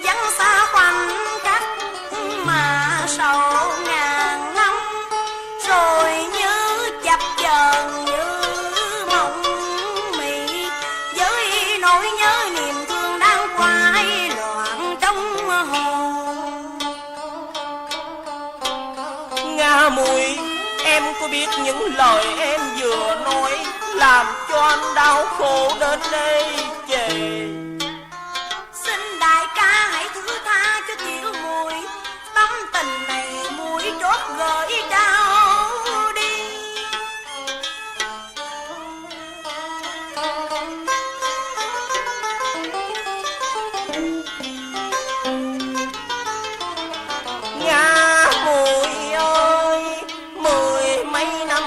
vắng xa khoảnh khắc mà sầu ngàn năm, rồi như chập chờn như mộng mị, với nỗi nhớ niềm thương đang quay loạn trong hồn. Nga muội, em có biết những lời em vừa nói làm cho anh đau khổ đến đây chề? Xin đại ca hãy thứ tha cho tiểu muội, tâm tình này muội trót gửi trao đi. Nga muội ơi, 10 mấy năm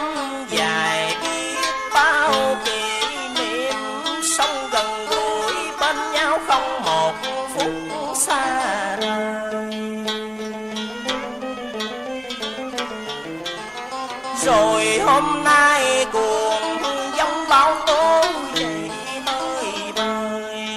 dài biết bao kỷ niệm, sống gần gũi bên nhau không một phút xa rời. Rồi hôm nay cuồng giống bão tố dậy tới bời,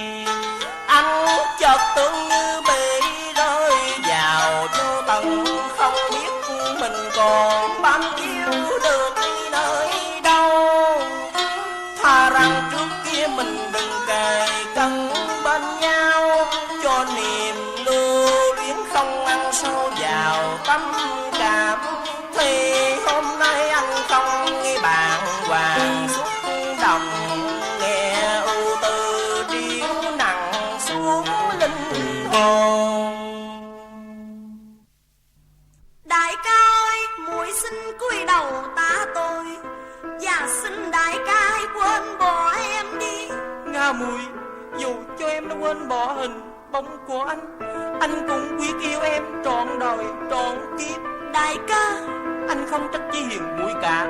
anh chợt tưởng như bị rơi vào vô tận, không biết mình còn bám yêu được đi nơi đâu. Thà rằng trước kia mình đừng kề cân bên nhau, cho niềm lưu luyến không ăn sâu vào tâm cảm, thì hôm nay anh không nghe bàng hoàng xúc động, nghe ưu tư điếu nặng xuống linh hồn. Đại ca ơi, muội xin cúi đầu tạ tội, và xin đại ca hãy quên bỏ em đi. Nga muội, dù cho em đã quên bỏ hình bóng của anh cũng quyết yêu em trọn đời trọn kiếp. Đại ca, Anh không trách chi Hiền muội cả.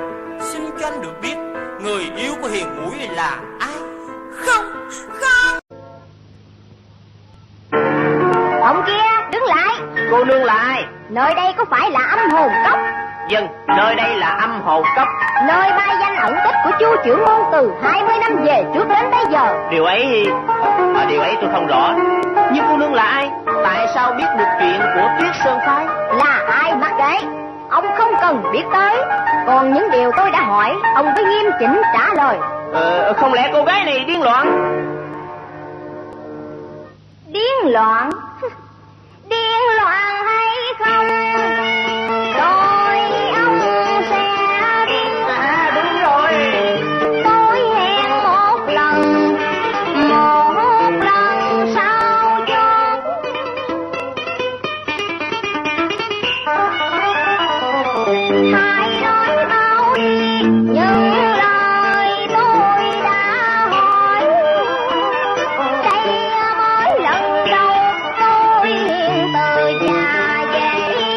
Xin cho anh được biết người yêu của Hiền muội là ai. không, không. nương là ai? Nơi đây có phải là Âm Hồn Cốc? Vâng, nơi đây là Âm Hồn Cốc. Nơi mai danh ẩn tích của Chu Trưởng Môn từ 20 năm về trước đến bây giờ. Điều ấy tôi không rõ. Nhưng cô nương là ai? Tại sao biết được chuyện của Tuyết Sơn Phái? Là ai mặc kệ, ông không cần biết tới. Còn những điều tôi đã hỏi, ông phải nghiêm chỉnh trả lời. Không lẽ cô gái này điên loạn? Điên loạn? Điên loạn hay không? Rồi ông sẽ biết. Đúng rồi. Tôi hẹn một lần sau cho. Hãy nói mau đi những lời tôi đã hỏi. Đây mới lần đầu tôi hiện từ nhà về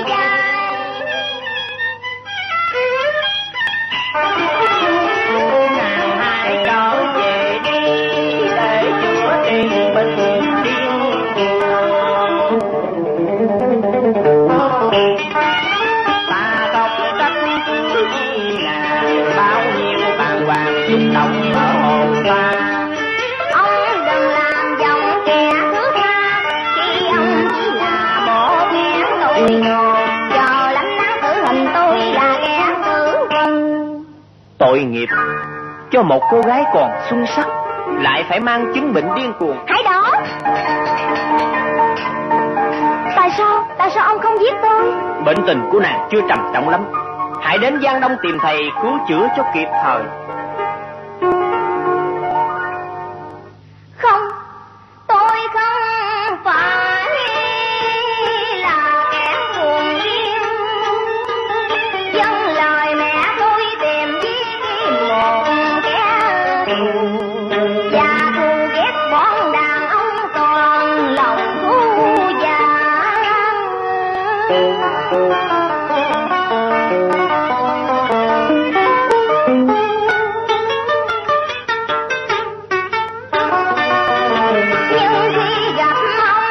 dài. Nàng hãy trở về đi để chữa trị bình yên. Ta không trách chỉ là bao nhiêu bàng hoàng xúc động ở hồn ta. Ông đừng làm giọng kẻ thứ tha khi ông chỉ là một kẻ tội đồ. Giờ lãnh án tử hình tôi là kẻ tử vong. Tội nghiệp cho một cô gái còn xuân sắc lại phải mang chứng bệnh điên cuồng. Hãy đó. Tại sao ông không giết tôi? Bệnh tình của nàng chưa trầm trọng lắm. Hãy đến Giang Đông tìm thầy cứu chữa cho kịp thời. Không, tôi không phải là kẻ cuồng điên. Dâng lời mẹ tôi tìm giết một kẻ thù. Và thù ghét bọn đàn ông toàn lòng thú già. Nhưng khi gặp ông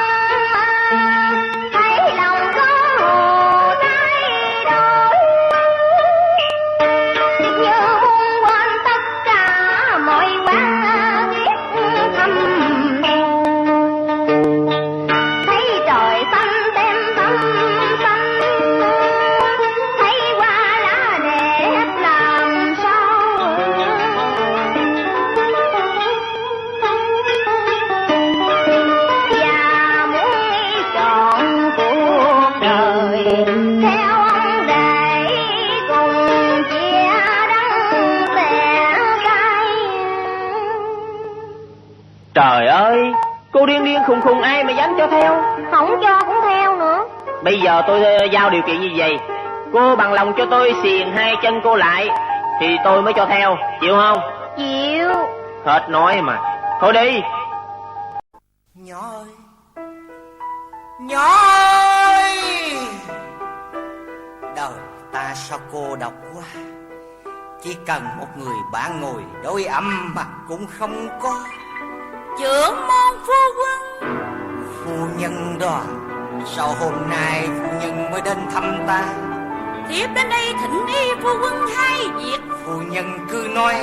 thấy lòng có hồ thay đổi. Như buông quên tất cả mọi oán ghét thầm thù. Thấy trời xanh tem thắm xanh. Thấy hoa lá đẹp làm sao. Và muốn nghĩ trọn cuộc đời theo ông để cùng chia đắng sẻ cay. Trời ơi, cô điên khùng khùng ai mà dám cho theo? Không cho cũng theo nữa. Bây giờ tôi giao điều kiện như vậy. Cô bằng lòng cho tôi xiềng hai chân cô lại thì tôi mới cho theo, chịu không? Chịu. Hết nói mà. Thôi đi. Nhỏ ơi, nhỏ ơi. Đời ta sao cô độc quá. Chỉ cần một người bạn ngồi đôi âm mà cũng không có. Trưởng môn phu quân. Phu nhân đó, sao hôm nay phu nhân mới đến thăm ta? Thiếp đến đây thỉnh y phu quân hai việc. Phu nhân cứ nói.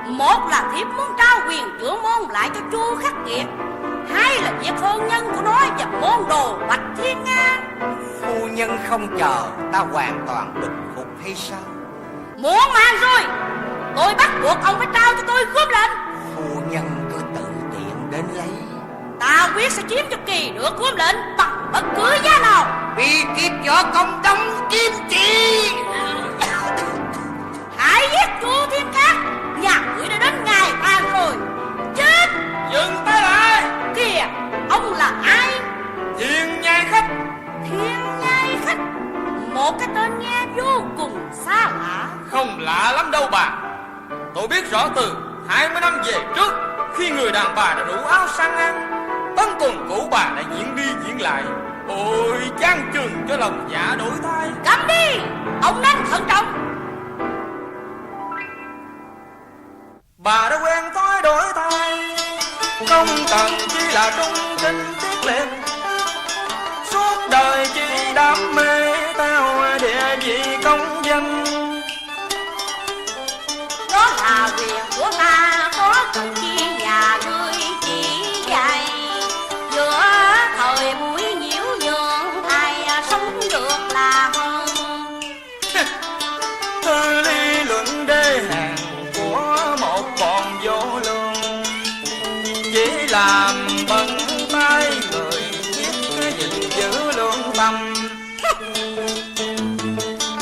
Một là thiếp muốn trao quyền trưởng môn lại cho Chu Khắc Kiệt. Hai là việc hôn nhân của nó và môn đồ Bạch Thiên Nga. Phu nhân không chờ ta hoàn toàn bình phục hay sao? Muốn mang rồi, tôi bắt buộc ông phải trao cho tôi khướp lệnh. Phu nhân cứ tự tiện đến lấy. Ta quyết sẽ chiếm cho kỳ được khướp lệnh bằng bất cứ giá nào. Vì kiếp võ công đông kim chỉ. Hãy giết Chu Thiên Cát. Nhà quỷ đã đến ngày bàn rồi. Chết. Dừng tay lại. Kìa, ông là ai? Thiên Nhai Khách. Thiên Nhai Khách. Một cái tên nghe vô cùng xa lạ. Không lạ lắm đâu bà. Tôi biết rõ từ 20 năm về trước, khi người đàn bà đã đủ áo sang ăn, tấn tuần cũ bà đã diễn đi diễn lại. Ôi chán chừng cho lòng dạ đổi thay. Cấm đi. Ông nên thận trọng. Bà đã quen thói đổi thay, không cần chỉ là trung trinh tiết liệt, suốt đời chỉ quyền của ta có cần chi nhà ngươi chỉ dạy. Giữa thời buổi nhiễu nhường ai sống được là hơn. Thư lý luận đê hàng của một bọn vô lương, chỉ làm bận tay người biết gìn giữ lương tâm.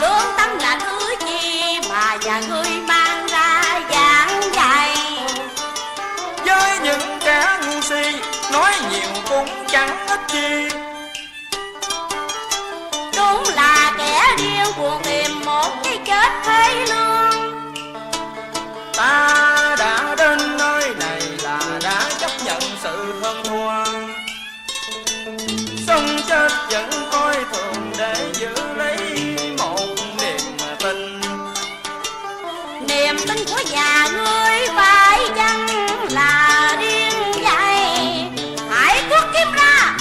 Lương tâm là thứ gì mà nhà ngươi mang ra giảng dạy. Với những kẻ ngu si nói nhiều cũng chẳng ích chi. Đúng là kẻ điên cuồng tìm một cái chết thế lương. Ta đã đến nơi này là đã chấp nhận sự hơn thua, sống chết vẫn coi thường để giữ lấy một niềm tin. Niềm tin của nhà ngươi phải chăng là điên dại? Hãy cướp kiếm ra,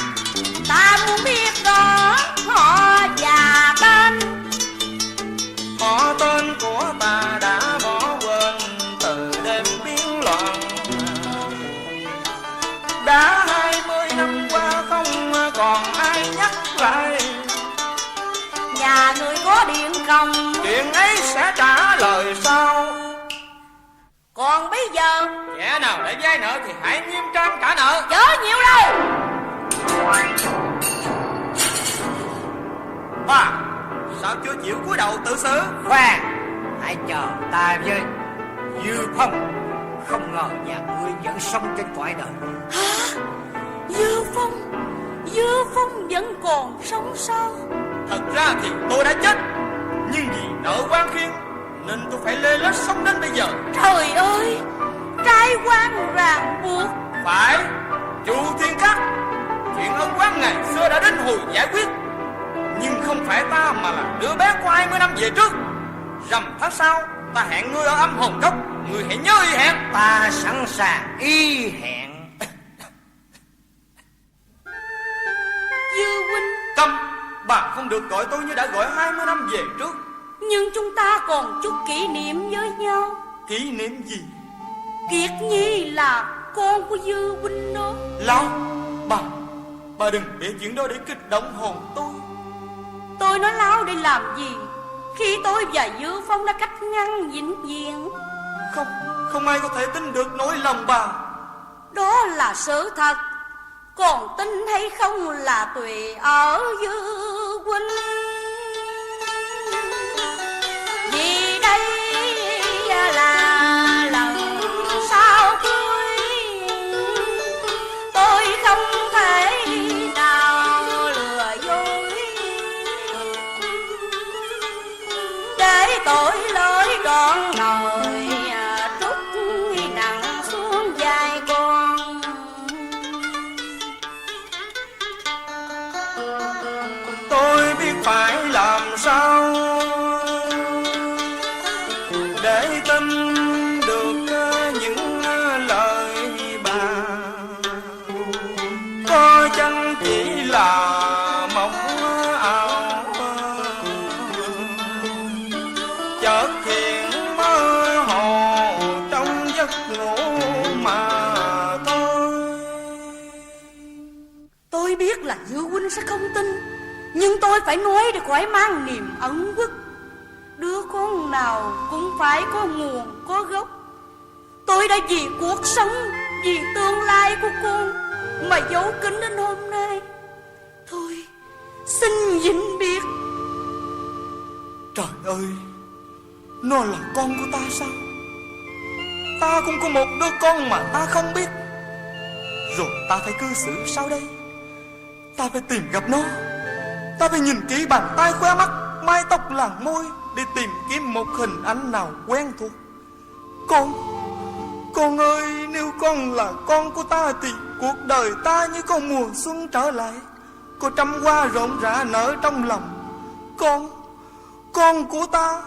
ta muốn biết rõ họ và tên. Họ tên của ta đã bỏ quên từ đêm biến loạn. Đã 20 năm qua không còn ai nhắc lại. Nhà ngươi có điện không? Chuyện ấy sẽ trả lời sau. Còn bây giờ Kẻ nào để vay nợ thì hãy nghiêm trang trả nợ. chớ nhiều lời. Bà, sao chưa chịu cúi đầu tự xử? Khoan, hãy chờ ta với. Dư Phong, không ngờ nhà ngươi vẫn sống trên cõi đời. Dư Phong vẫn còn sống sao? Thật ra thì tôi đã chết, nhưng vì nợ quan khiên nên tôi phải lê lết sống đến bây giờ. Trời ơi, trai quan ràng buộc. Phải, Chu Thiên Cát, chuyện ân oán ngày xưa đã đến hồi giải quyết. Nhưng không phải ta mà là đứa bé của 20 năm về trước. Rằm tháng sau ta hẹn ngươi ở âm hồn cốc, ngươi hãy nhớ y hẹn. Ta sẵn sàng y hẹn. Dư huynh, Câm, bà không được gọi tôi như đã gọi 20 năm về trước. nhưng chúng ta còn chút kỷ niệm với nhau. Kỷ niệm gì? Kiệt Nhi là con của Dư huynh đó. Lão, bà đừng để chuyện đó để kích động hồn tôi. Tôi nói láo để làm gì khi tôi và Dư Phong đã cách ngăn vĩnh viễn? Không ai có thể tin được nỗi lòng bà. Đó là sự thật. Còn tin hay không là tùy ở Dư huynh. Vì đây là lần sau cưới, tôi không thể nào lừa dối để tội lỗi trọn đời trút nặng xuống vai con. Tôi biết phải làm sao để tin được những lời bà. Có chăng chỉ là mộng ảo, chợt hiện mơ hồ trong giấc ngủ mà thôi. Tôi biết là Dư huynh sẽ không tin, nhưng tôi phải nói để khỏi mang niềm ẩn ức. Đứa con nào cũng phải có nguồn, có gốc. Tôi đã vì cuộc sống, vì tương lai của con mà giấu kín đến hôm nay. Thôi, xin vĩnh biệt. Trời ơi, nó là con của ta sao? Ta cũng có một đứa con mà ta không biết. Rồi ta phải cư xử sao đây? Ta phải tìm gặp nó. Ta phải nhìn kỹ bàn tay, khóe mắt, mái tóc, làn môi để tìm kiếm một hình ảnh nào quen thuộc. Con ơi, nếu con là con của ta thì cuộc đời ta như con mùa xuân trở lại, có trăm hoa rộn rã nở trong lòng. Con của ta.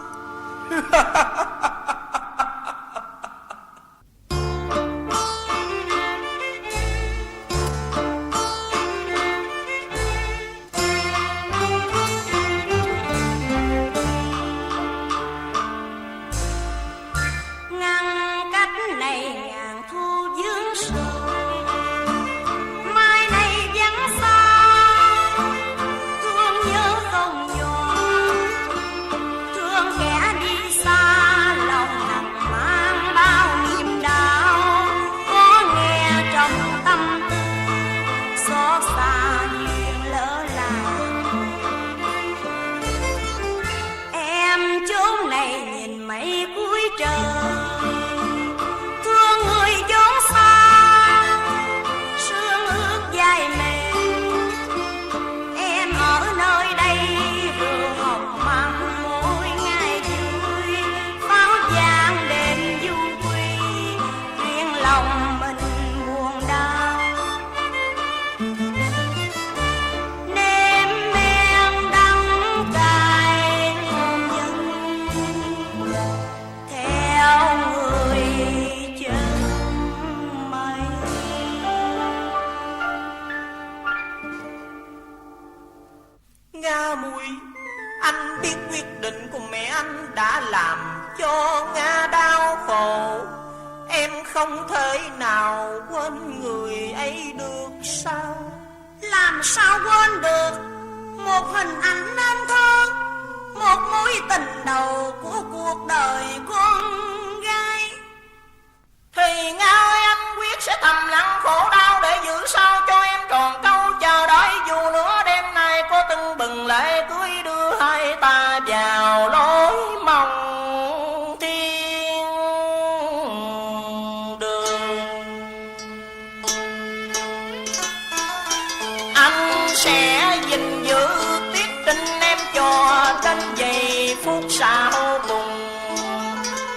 Ngăn lệ cuối trời. Thương người chốn xa sương ước dài mềm, em ở nơi đây rượu hồng mặn mỗi ngày vui. Pháo vang đêm du quy riêng lòng mình buồn đau. Nêm men đắng cay hôn nhân theo người chân mây. Nga Muội, anh biết quyết định của mẹ anh đã làm cho Nga đau khổ. Em không thể nào quên người ấy được sao? Làm sao quên được một hình ảnh nên thơ, một mối tình đầu của cuộc đời con gái. Thì Nga ơi, anh quyết sẽ thầm lặng khổ đau để giữ sao cho em tròn câu chờ đợi. Dù nữa đêm nay có tưng bừng lễ cưới đưa hai ta vào lối mong thiên đường. Anh sẽ gìn giữ tiết tình em cho đến giây phút sau cùng.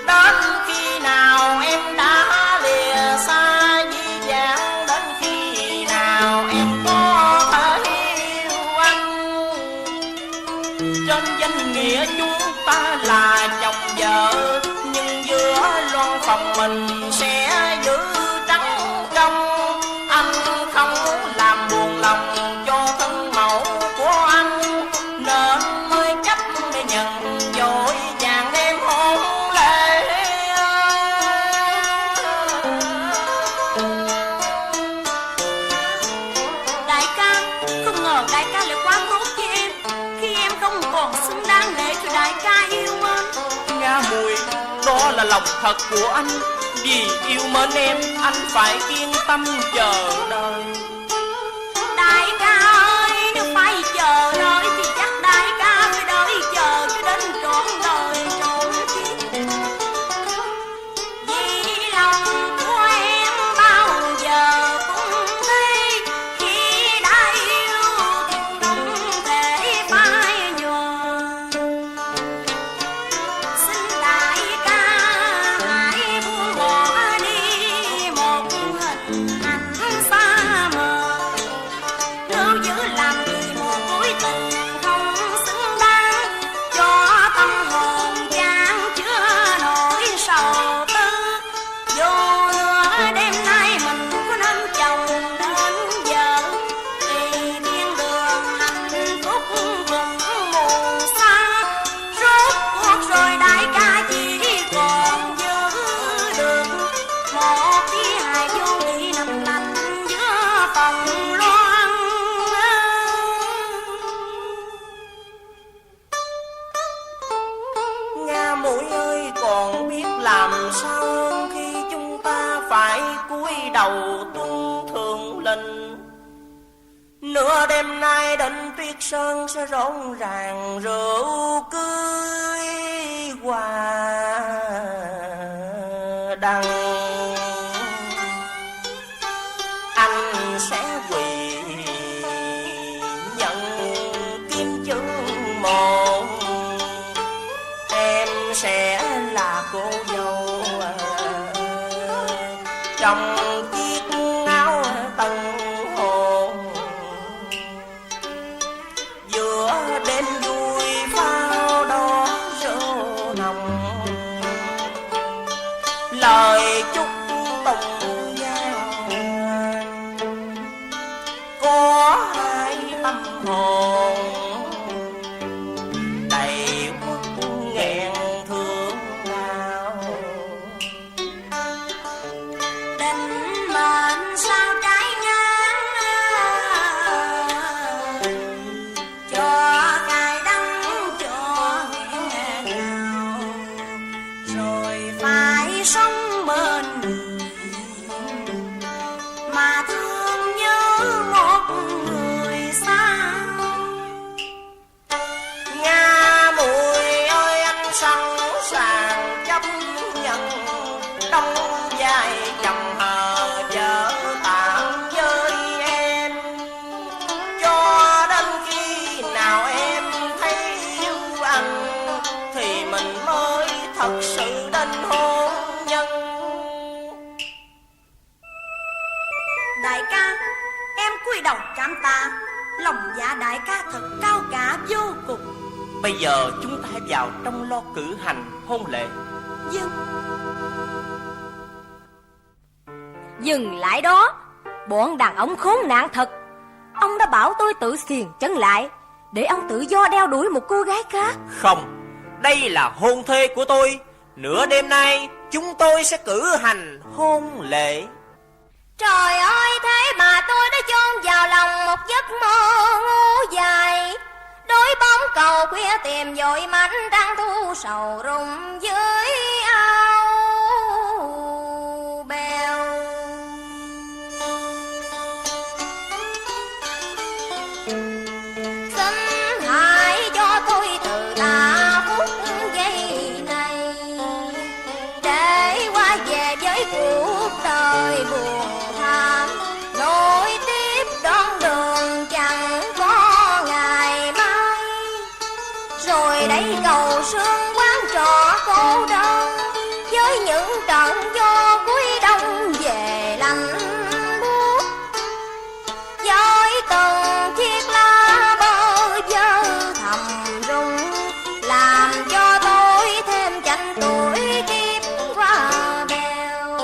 Đến khi nào em đã lìa xa dĩ vãng, đến khi nào em có thể yêu anh. Trên danh nghĩa chúng ta là chồng vợ, nhưng giữa loan phòng mình sẽ giữ trắng trong. Anh không muốn làm buồn lòng cho thân mẫu của anh, nên mới chấp để nhận vội vàng đem hôn lễ. Đại ca, không ngờ đại ca lại quá tốt với em, khi em không còn xứng đáng để cho đại ca yêu mến. Nga Muội, đó là lòng thật của anh. Vì yêu mến em, anh phải yên tâm chờ đợi. Đại ca ơi, nếu phải chờ đợi thì chắc đại ca phải đợi chờ cho đến trọn đời trọn kiếp. Vì lòng của em bao giờ cũng thế, khi đã yêu thì không thể phai nhòa. Xin đại ca hãy buông bỏ đi một hình ảnh xa mờ. Nếu giữ làm gì một mối tình không xứng đáng, cho tâm hồn chán chứa nỗi sầu tư. Dù nữa đêm nay mình có nên chồng nên vợ, thì thiên đường hạnh phúc cũng mù xa. Rốt cuộc rồi đại ca chỉ còn giữ được một tí hài vô vị nằm lạnh giữa phòng loan. Nga Muội ơi, còn biết làm sao hơn khi chúng ta phải cúi đầu tuân thường lệnh. Nửa đêm nay đến Tuyết Sơn sẽ rộn ràng rượu cưới hoa đăng. Anh sẽ quỳ nhận kim chương một, em sẽ là cô dâu trong chiếc áo tân hôn. Giữa đêm vui pháo đâu Bây giờ chúng ta vào trong lo cử hành hôn lễ. Dừng. Dừng lại đó. Bọn đàn ông khốn nạn thật. Ông đã bảo tôi tự xiềng chân lại để ông tự do đeo đuổi một cô gái khác. Không, đây là hôn thê của tôi. Nửa đêm nay chúng tôi sẽ cử hành hôn lễ. Trời ơi, thế mà tôi đã chôn vào lòng một giấc mơ ngu dài. Đôi bóng cầu khuya tìm dội mảnh trăng thu sầu rụng dưới ao bèo. Xin hãy cho tôi từ ta phút giây này để qua về với cuộc đời buồn thảm, nối tiếp đón đường chẳng có ngày mai. Rồi đây cầu sương quán trọ cô đơn với những trận gió cuối đông về lạnh buốt, với từng chiếc lá bơ vơ thầm rung làm cho tôi thêm chạnh tuổi kiếp qua bèo.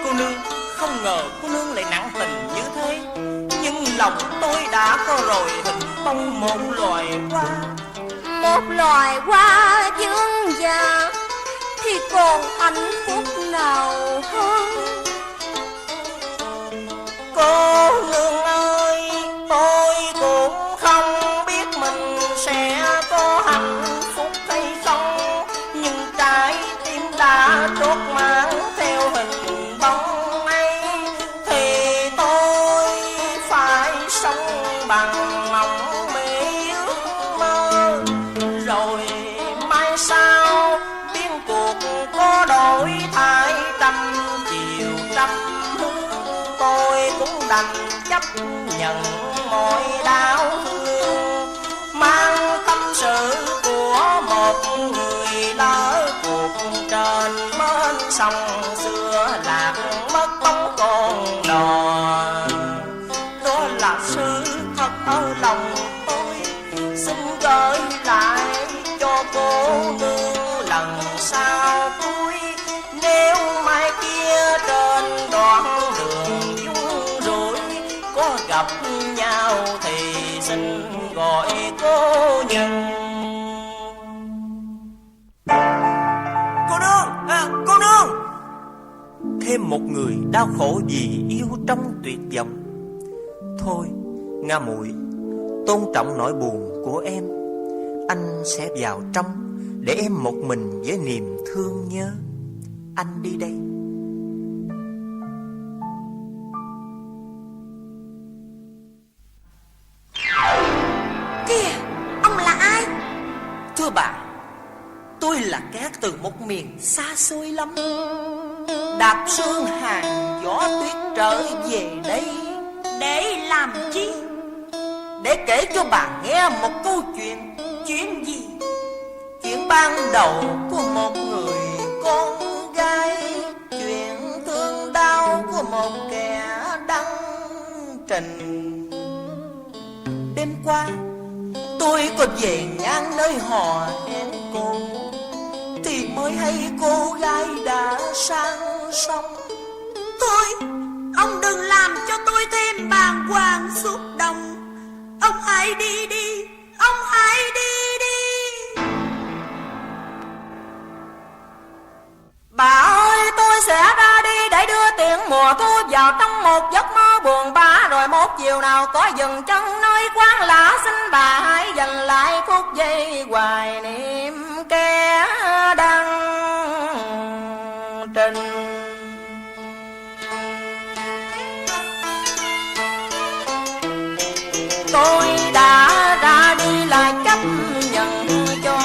Cô nương, không ngờ cô nương lại nặng tình như thế. Nhưng lòng tôi đã có rồi hình bóng một loài hoa. Một loài hoa dương già thì còn hạnh phúc nào hơn. Cô nương ơi, tôi cũng không biết mình sẽ có hạnh phúc hay không, nhưng trái tim đã chốt mang theo hình bóng ấy, thì tôi phải sống bằng mộng mê ước mơ. Rồi mai sau biến cuộc có đổi thay trăm chiều trăm hướng, tôi cũng đành chấp nhận mọi đau thương, mang tâm sự của một người lỡ cuộc trên bên sông xưa lạc mất bóng con đò. Đó là sự thật ở lòng tôi, xin gửi lại cho cô nương lần sau cuối. Nếu mai kia trên đoạn đường vung rủi có gặp nhau thì xin gọi cô nhân. Cô nương! Thêm một người đau khổ vì yêu trong tuyệt vọng. Thôi, Nga muội, tôn trọng nỗi buồn của em. Anh sẽ vào trong để em một mình với niềm thương nhớ. Anh đi đây. Kìa, ông là ai? Thưa bà, tôi là cát từ một miền xa xôi lắm, đạp sương hàng gió tuyết trở về đây. Để làm chi? Để kể cho bà nghe một câu chuyện. Chuyện gì? Chuyện ban đầu của một người con gái, chuyện thương đau của một kẻ đăng trình. Đêm qua tôi có về ngang nơi hò hẹn cô, thì mới hay cô gái đã sang sông. Thôi, ông đừng làm cho tôi thêm bàng hoàng xúc động. Ông hãy đi đi, ông hãy đi đi. Bà ơi, tôi sẽ ra đi để đưa tiễn mùa thu vào trong một giấc mơ buồn bã. Rồi một chiều nào có dừng chân nơi quán lạ, xin bà hãy dành lại phút giây hoài niệm kẻ đang trình. Tôi đã ra đi là chấp nhận cho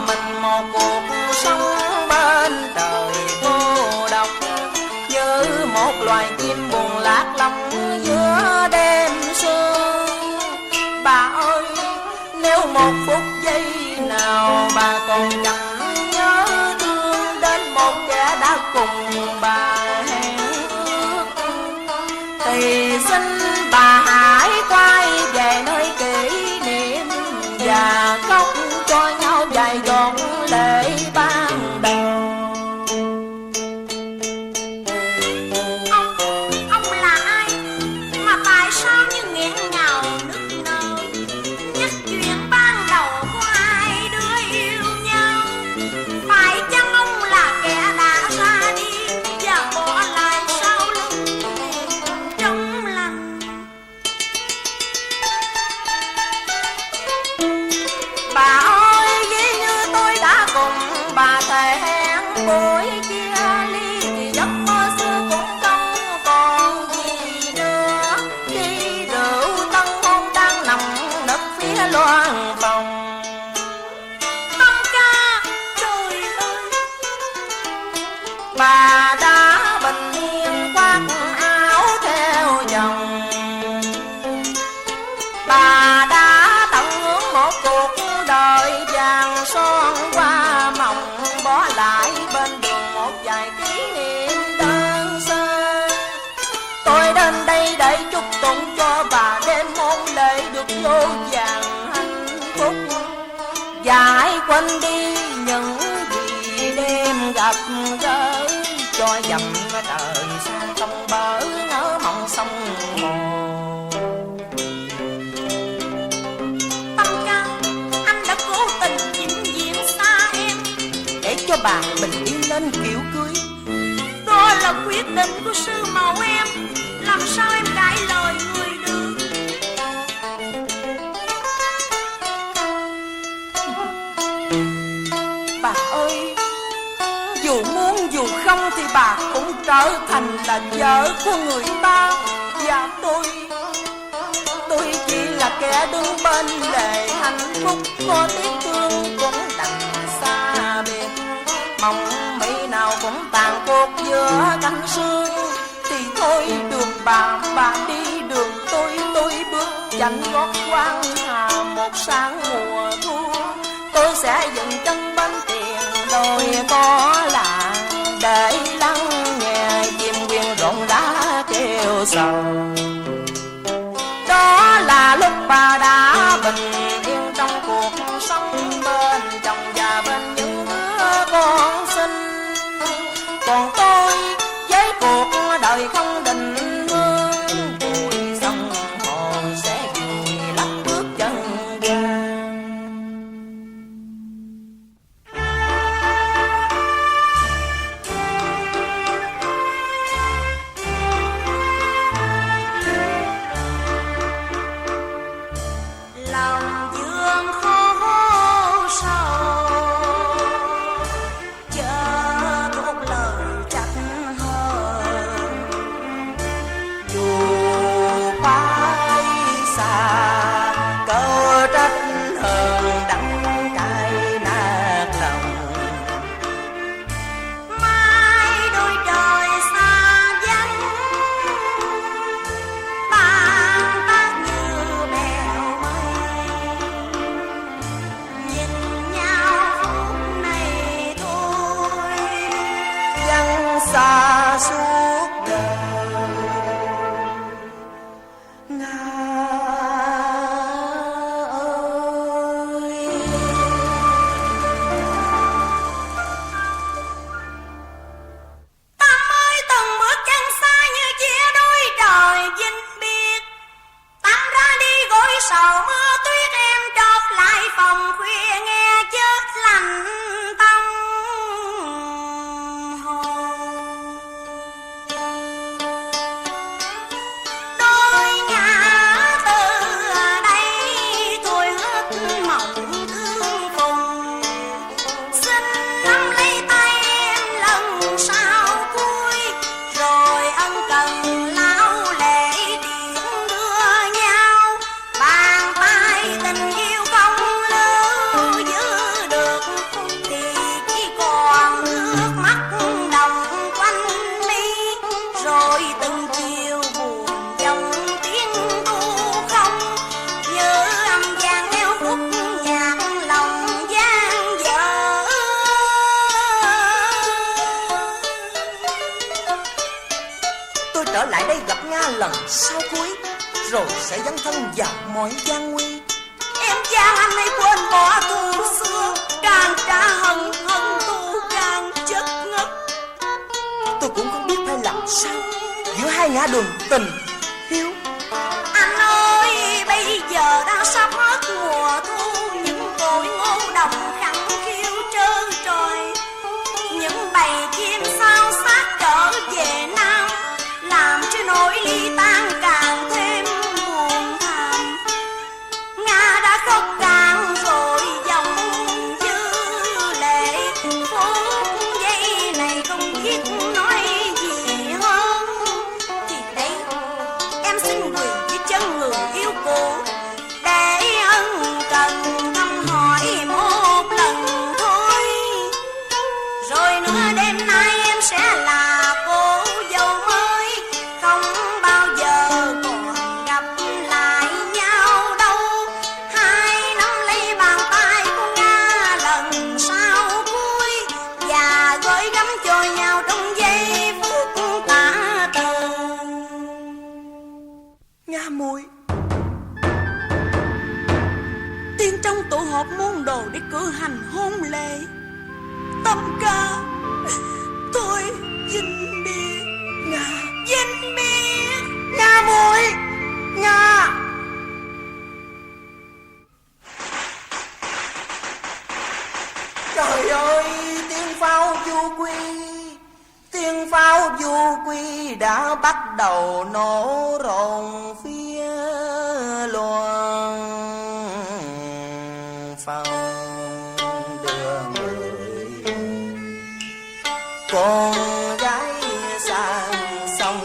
mình một cuộc sống bên trời cô độc, như một loài chim buồn lạc lòng giữa đêm sương. Bà ơi, nếu một phút giây nào bà còn chẳng nhớ thương đến một kẻ đã cùng bà hẹn ước, thì xin bà hãy quay về nơi kỷ niệm và Bà ơi ví như tôi đã cùng bà thề hẹn buổi chia ly thì giấc mơ xưa cũng không còn gì nữa. Khi rượu tân hôn đang nằm nấp phía loan phòng. Tâm ca trời ơi, Bà đã bình yên khoác áo theo chồng. Bà đã tận hưởng một cuộc đời vàng son qua mộng, bỏ lại bên đường một vài kỷ niệm đơn sơ. Tôi đến đây để chúc tụng cho bà đêm hôn lễ được vô vàn hạnh phúc, giải quên đi những gì đêm gặp gỡ, cho dầm đời sang sông bờ ngỡ mộng sông hồ. Tâm ca, anh đã cố tình vĩnh viễn xa em Để cho bà bình yên lên kiểu cưới. Đó là quyết định của sư mẫu em, làm sao em cãi lời người được. Bà ơi, dù muốn dù không thì bà cũng trở thành là vợ của người ta. Và tôi chỉ là kẻ đứng bên lề hạnh phúc, có tiếc thương cũng đành xa biệt. Mong mỹ nào cũng tàn cuộc giữa cánh sương, thì thôi đường bà đi đường tôi bước chạnh gót quan hà một sáng mùa thu. Tôi sẽ dừng chân bên tiền đồi có lạ, để lắng nghe chim quyên rộn rã kêu sầu. Đó là lúc bà đã bình yên trong cuộc sống bên chồng và bên những đứa con sinh. Còn tôi với cuộc đời không định hướng, bụi sông hồ sẽ vùi lấp bước chân ga. Lòng dương khổ sầu, chớ thốt lời trách hơn. Dù phải xa câu trách hơn đắng cay nát lòng. Mai đôi trời xa vắng, tan tác như bèo mây. Nhìn nhau phút này thôi, Vắng xa suốt đời Nga ơi. Tâm ơi từng bước chân xa như chia đôi trời vĩnh biệt. Tâm ra đi gối sầu mưa tuyết, em trót lại phòng khuya nghe chớp lạnh tâm hồn. Đôi ngã từ đây thôi ước mộng thương phùng. Xin nắm lấy tay em lần sau cuối, rồi ân cần lao lệ tiễn đưa nhau. Bàn tay tình yêu không lưu giữ được, thì chỉ còn nước mắt đồng quanh mi. Rồi từng chiều buồn trong tiếng thu không, như âm vang theo khúc nhạc lòng gian dở. Tôi trở lại đây gặp Nga lần sau cuối, rồi sẽ dấn thân vào mọi gian nguy. Em gian anh ấy quên bỏ thù xưa, càng trả hận hận thù càng chất ngất. Tôi cũng không biết phải làm sao giữa hai ngã đường tình hiếu. Anh ơi bây giờ đã sắp hết mùa thu, những cội ngô đồng khẳng khiu trơ trọi. Những bầy chim sao xác trở về Nam, làm cho nỗi ly tan càng thêm buồn thảm. Nga đã khóc càng rồi môn đồ để cử hành hôn lễ. Tâm ca, tôi vinh biệt. Nga, Vinh biệt. Nga muội, Nga. Trời ơi, tiếng pháo du quy, tiếng pháo du quy đã bắt đầu nổ rồn phía luồng phòng đưa người con gái sang sông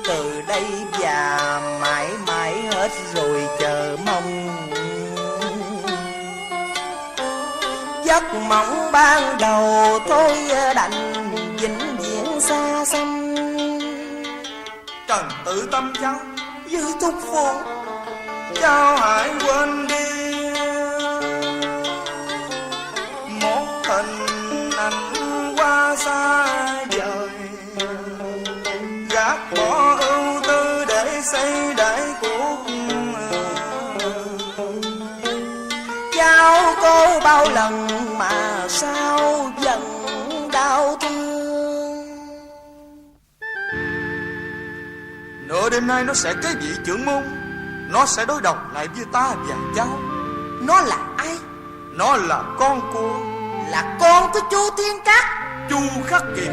từ đây và mãi mãi hết rồi chờ mong. Giấc mộng ban đầu thôi đành vĩnh viễn xa xăm. Trần Tự Tâm cháu, Dư Thúc Phụ, cháu hãy quên đi một hình ảnh qua xa vời, gác bỏ ưu tư để xây đại cuộc. cháu có bao lần mà sao dần đau thương. Nửa đêm nay nó sẽ kế vị trưởng môn, nó sẽ đối đầu lại với ta và cháu. Nó là ai? Nó là con của Là con của Chu Thiên Cát. Chu Khắc Kiệt.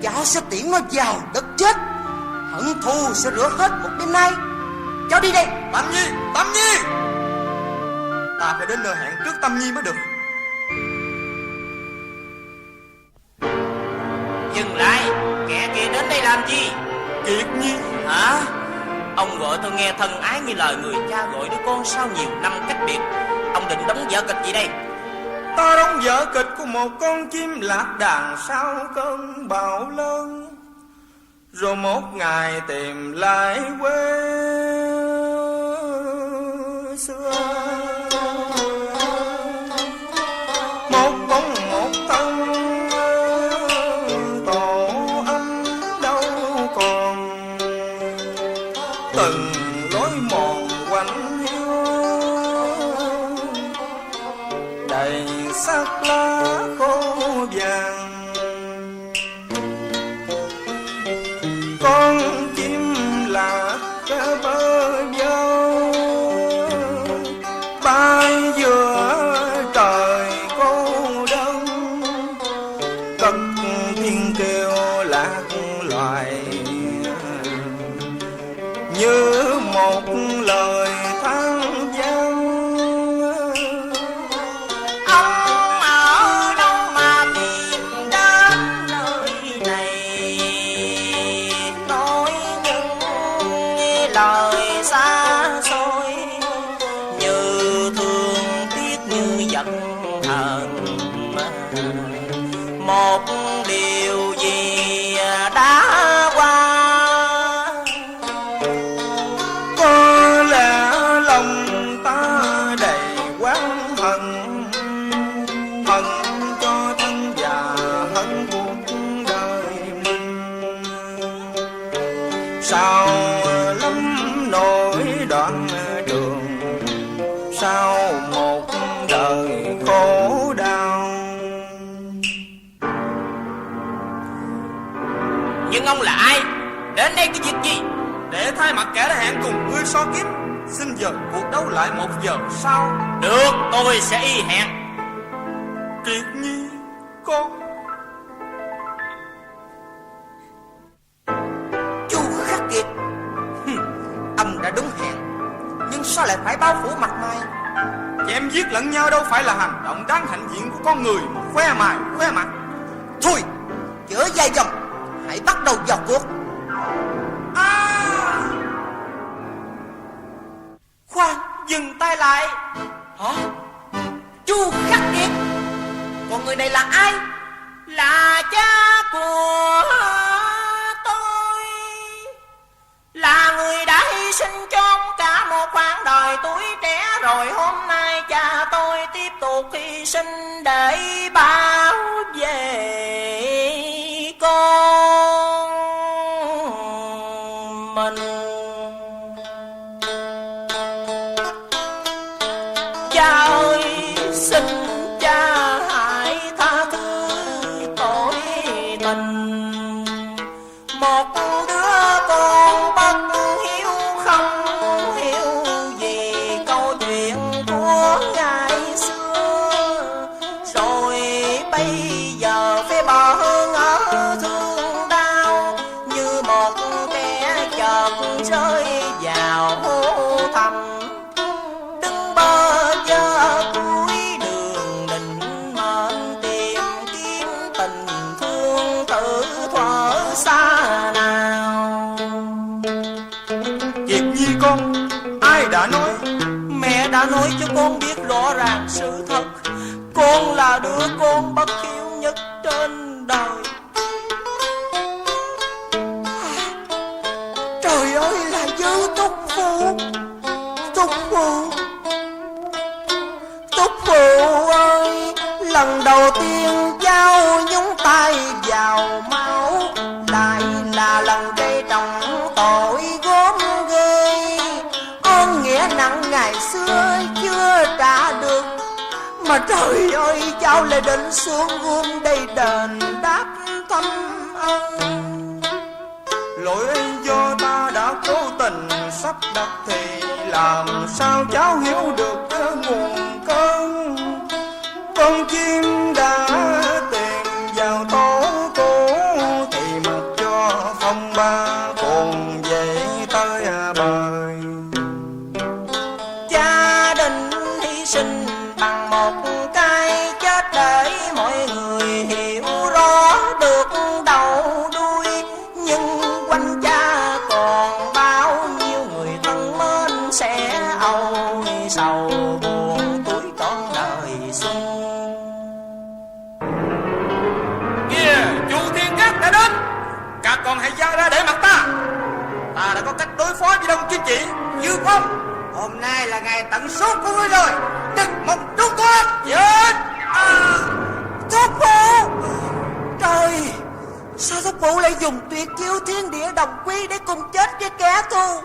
Cháu sẽ tiễn nó vào đất chết, hận thù sẽ rửa hết một đêm nay. Cháu đi đây. Tâm Nhi, Tâm Nhi, ta phải đến nơi hẹn trước Tâm Nhi mới được. Dừng lại, kẻ kia đến đây làm gì? Kiệt Nhi. Hả? Ông gọi tôi nghe thân ái như lời người cha gọi đứa con sau nhiều năm cách biệt. Ông định đóng vở kịch gì đây? Ta đóng vở kịch của một con chim lạc đàn sau cơn bão lớn, rồi một ngày tìm lại quê xưa. Một bóng một thân tổ ấm đâu còn, từng lối mòn quạnh hiu đầy sắc lá khô vàng. Con chim lạc bơ vơ bay giữa trời cô đơn, cất tiếng kêu lạc loài như một lời than vang. Ông ở đâu mà tìm đến nơi này, nói những lời xa xôi Như thương tiếc như giận hờn, một điều gì đã qua. Có lẽ lòng ta đầy oán hận, hận cho thân và hận cuộc đời mình. Sao lắm nỗi đoạn đường, sau một đời khổ đau. Nhưng ông là ai? Đến đây cái việc gì? Để thay mặt kẻ đã hẹn cùng ngươi so kiếp, xin dời cuộc đấu lại 1 giờ sau. Được, tôi sẽ y hẹn. Kiệt Nhi, con. Chu Khắc Kiệt. Ông đã đúng hẹn, nhưng sao lại phải bao phủ mặt mày? Chém giết lẫn nhau đâu phải là hành động đáng hạnh diện của con người mà khoe mày, khoe mặt. Thôi, chữa dài dòng, hãy bắt đầu vào cuộc. Khoan, dừng tay lại. Hả? Chu Khắc Kiệt. Còn người này là ai? Là cha của tôi, là người đã hy sinh cho cả một khoảng đời tuổi trẻ. Rồi hôm nay cha tôi tiếp tục hy sinh để bảo vệ con mình. Chào rõ ràng sự thật. Con là đứa con bất hiếu nhất trên đời. Trời ơi là Dư Thúc Phụ. Thúc Phụ, Thúc Phụ ơi, lần đầu tiên cháu nhúng tay vào máu, lại là lần gây trọng tội gớm ghê. Ơn nghĩa nặng ngày xưa chưa trả được, mà trời ơi cháu lại định xuống gươm đây đền đáp thâm ân. Lỗi do ta đã cố tình sắp đặt thì làm sao cháu hiểu được cái nguồn cơn. Con chim đã tìm vào tổ cũ thì mặc cho phong ba cùng về tới bời. Cha định hy sinh bằng một cái chết để mọi người hiểu rõ được đầu đuôi, nhưng quanh cha còn bao nhiêu người thân mến sẽ âu sầu buồn tuổi trọn đời xuân. Kìa, Chu Thiên Cát đã đến, các con hãy giao ra để mặt ta. Ta đã có cách đối phó với Đông Kim Chỉ, Dư Phong. Hôm nay là ngày tận số của ngươi rồi, đừng một chút con. Chết! Thúc Phụ! Trời, sao Thúc Phụ lại dùng tuyệt chiêu thiên địa đồng quy để cùng chết với kẻ thù?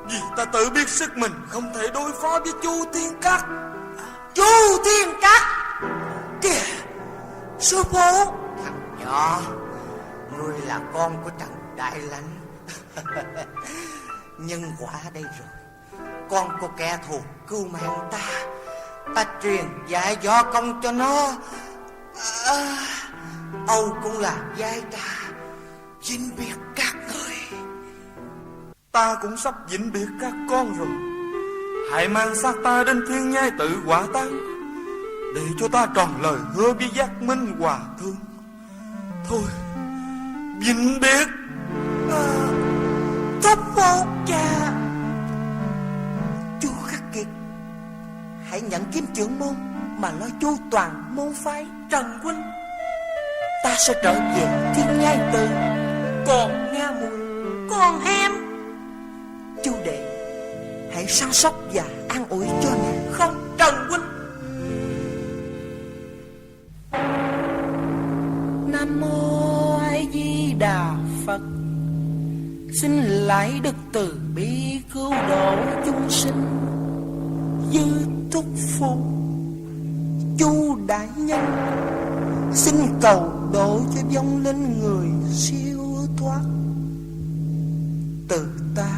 Vì ta tự biết sức mình không thể đối phó với Chu Thiên Cát. Chu Thiên Cát! Kìa, sư phụ! Thằng nhỏ, ngươi là con của Trần Đại Lãnh. Nhân quả đây rồi, con của kẻ thù cứu mạng ta, ta truyền dạy võ công cho nó. Âu cũng là giai trả, vĩnh biệt các người. Ta cũng sắp vĩnh biệt các con rồi. Hãy mang xác ta đến Thiên Nhai tự hỏa táng, để cho ta tròn lời hứa với Giác Minh Hòa Thượng. Thôi, vĩnh biệt. Thúc Phụ cha. Chu Khắc Kiệt, hãy nhận kiếm trưởng môn mà lo chu toàn môn phái. Trần huynh, ta sẽ trở về Thiên Nhai tự. Còn Nga Mùi, còn em, Chu đệ, hãy săn sóc và an ủi cho nàng. Không, Trần huynh. Nam mô A Di Đà Phật. Xin lại đức từ bi cứu độ chúng sinh. Dư Thúc Phụ, Chu đại nhân, xin cầu độ cho vong linh người siêu thoát. Từ ta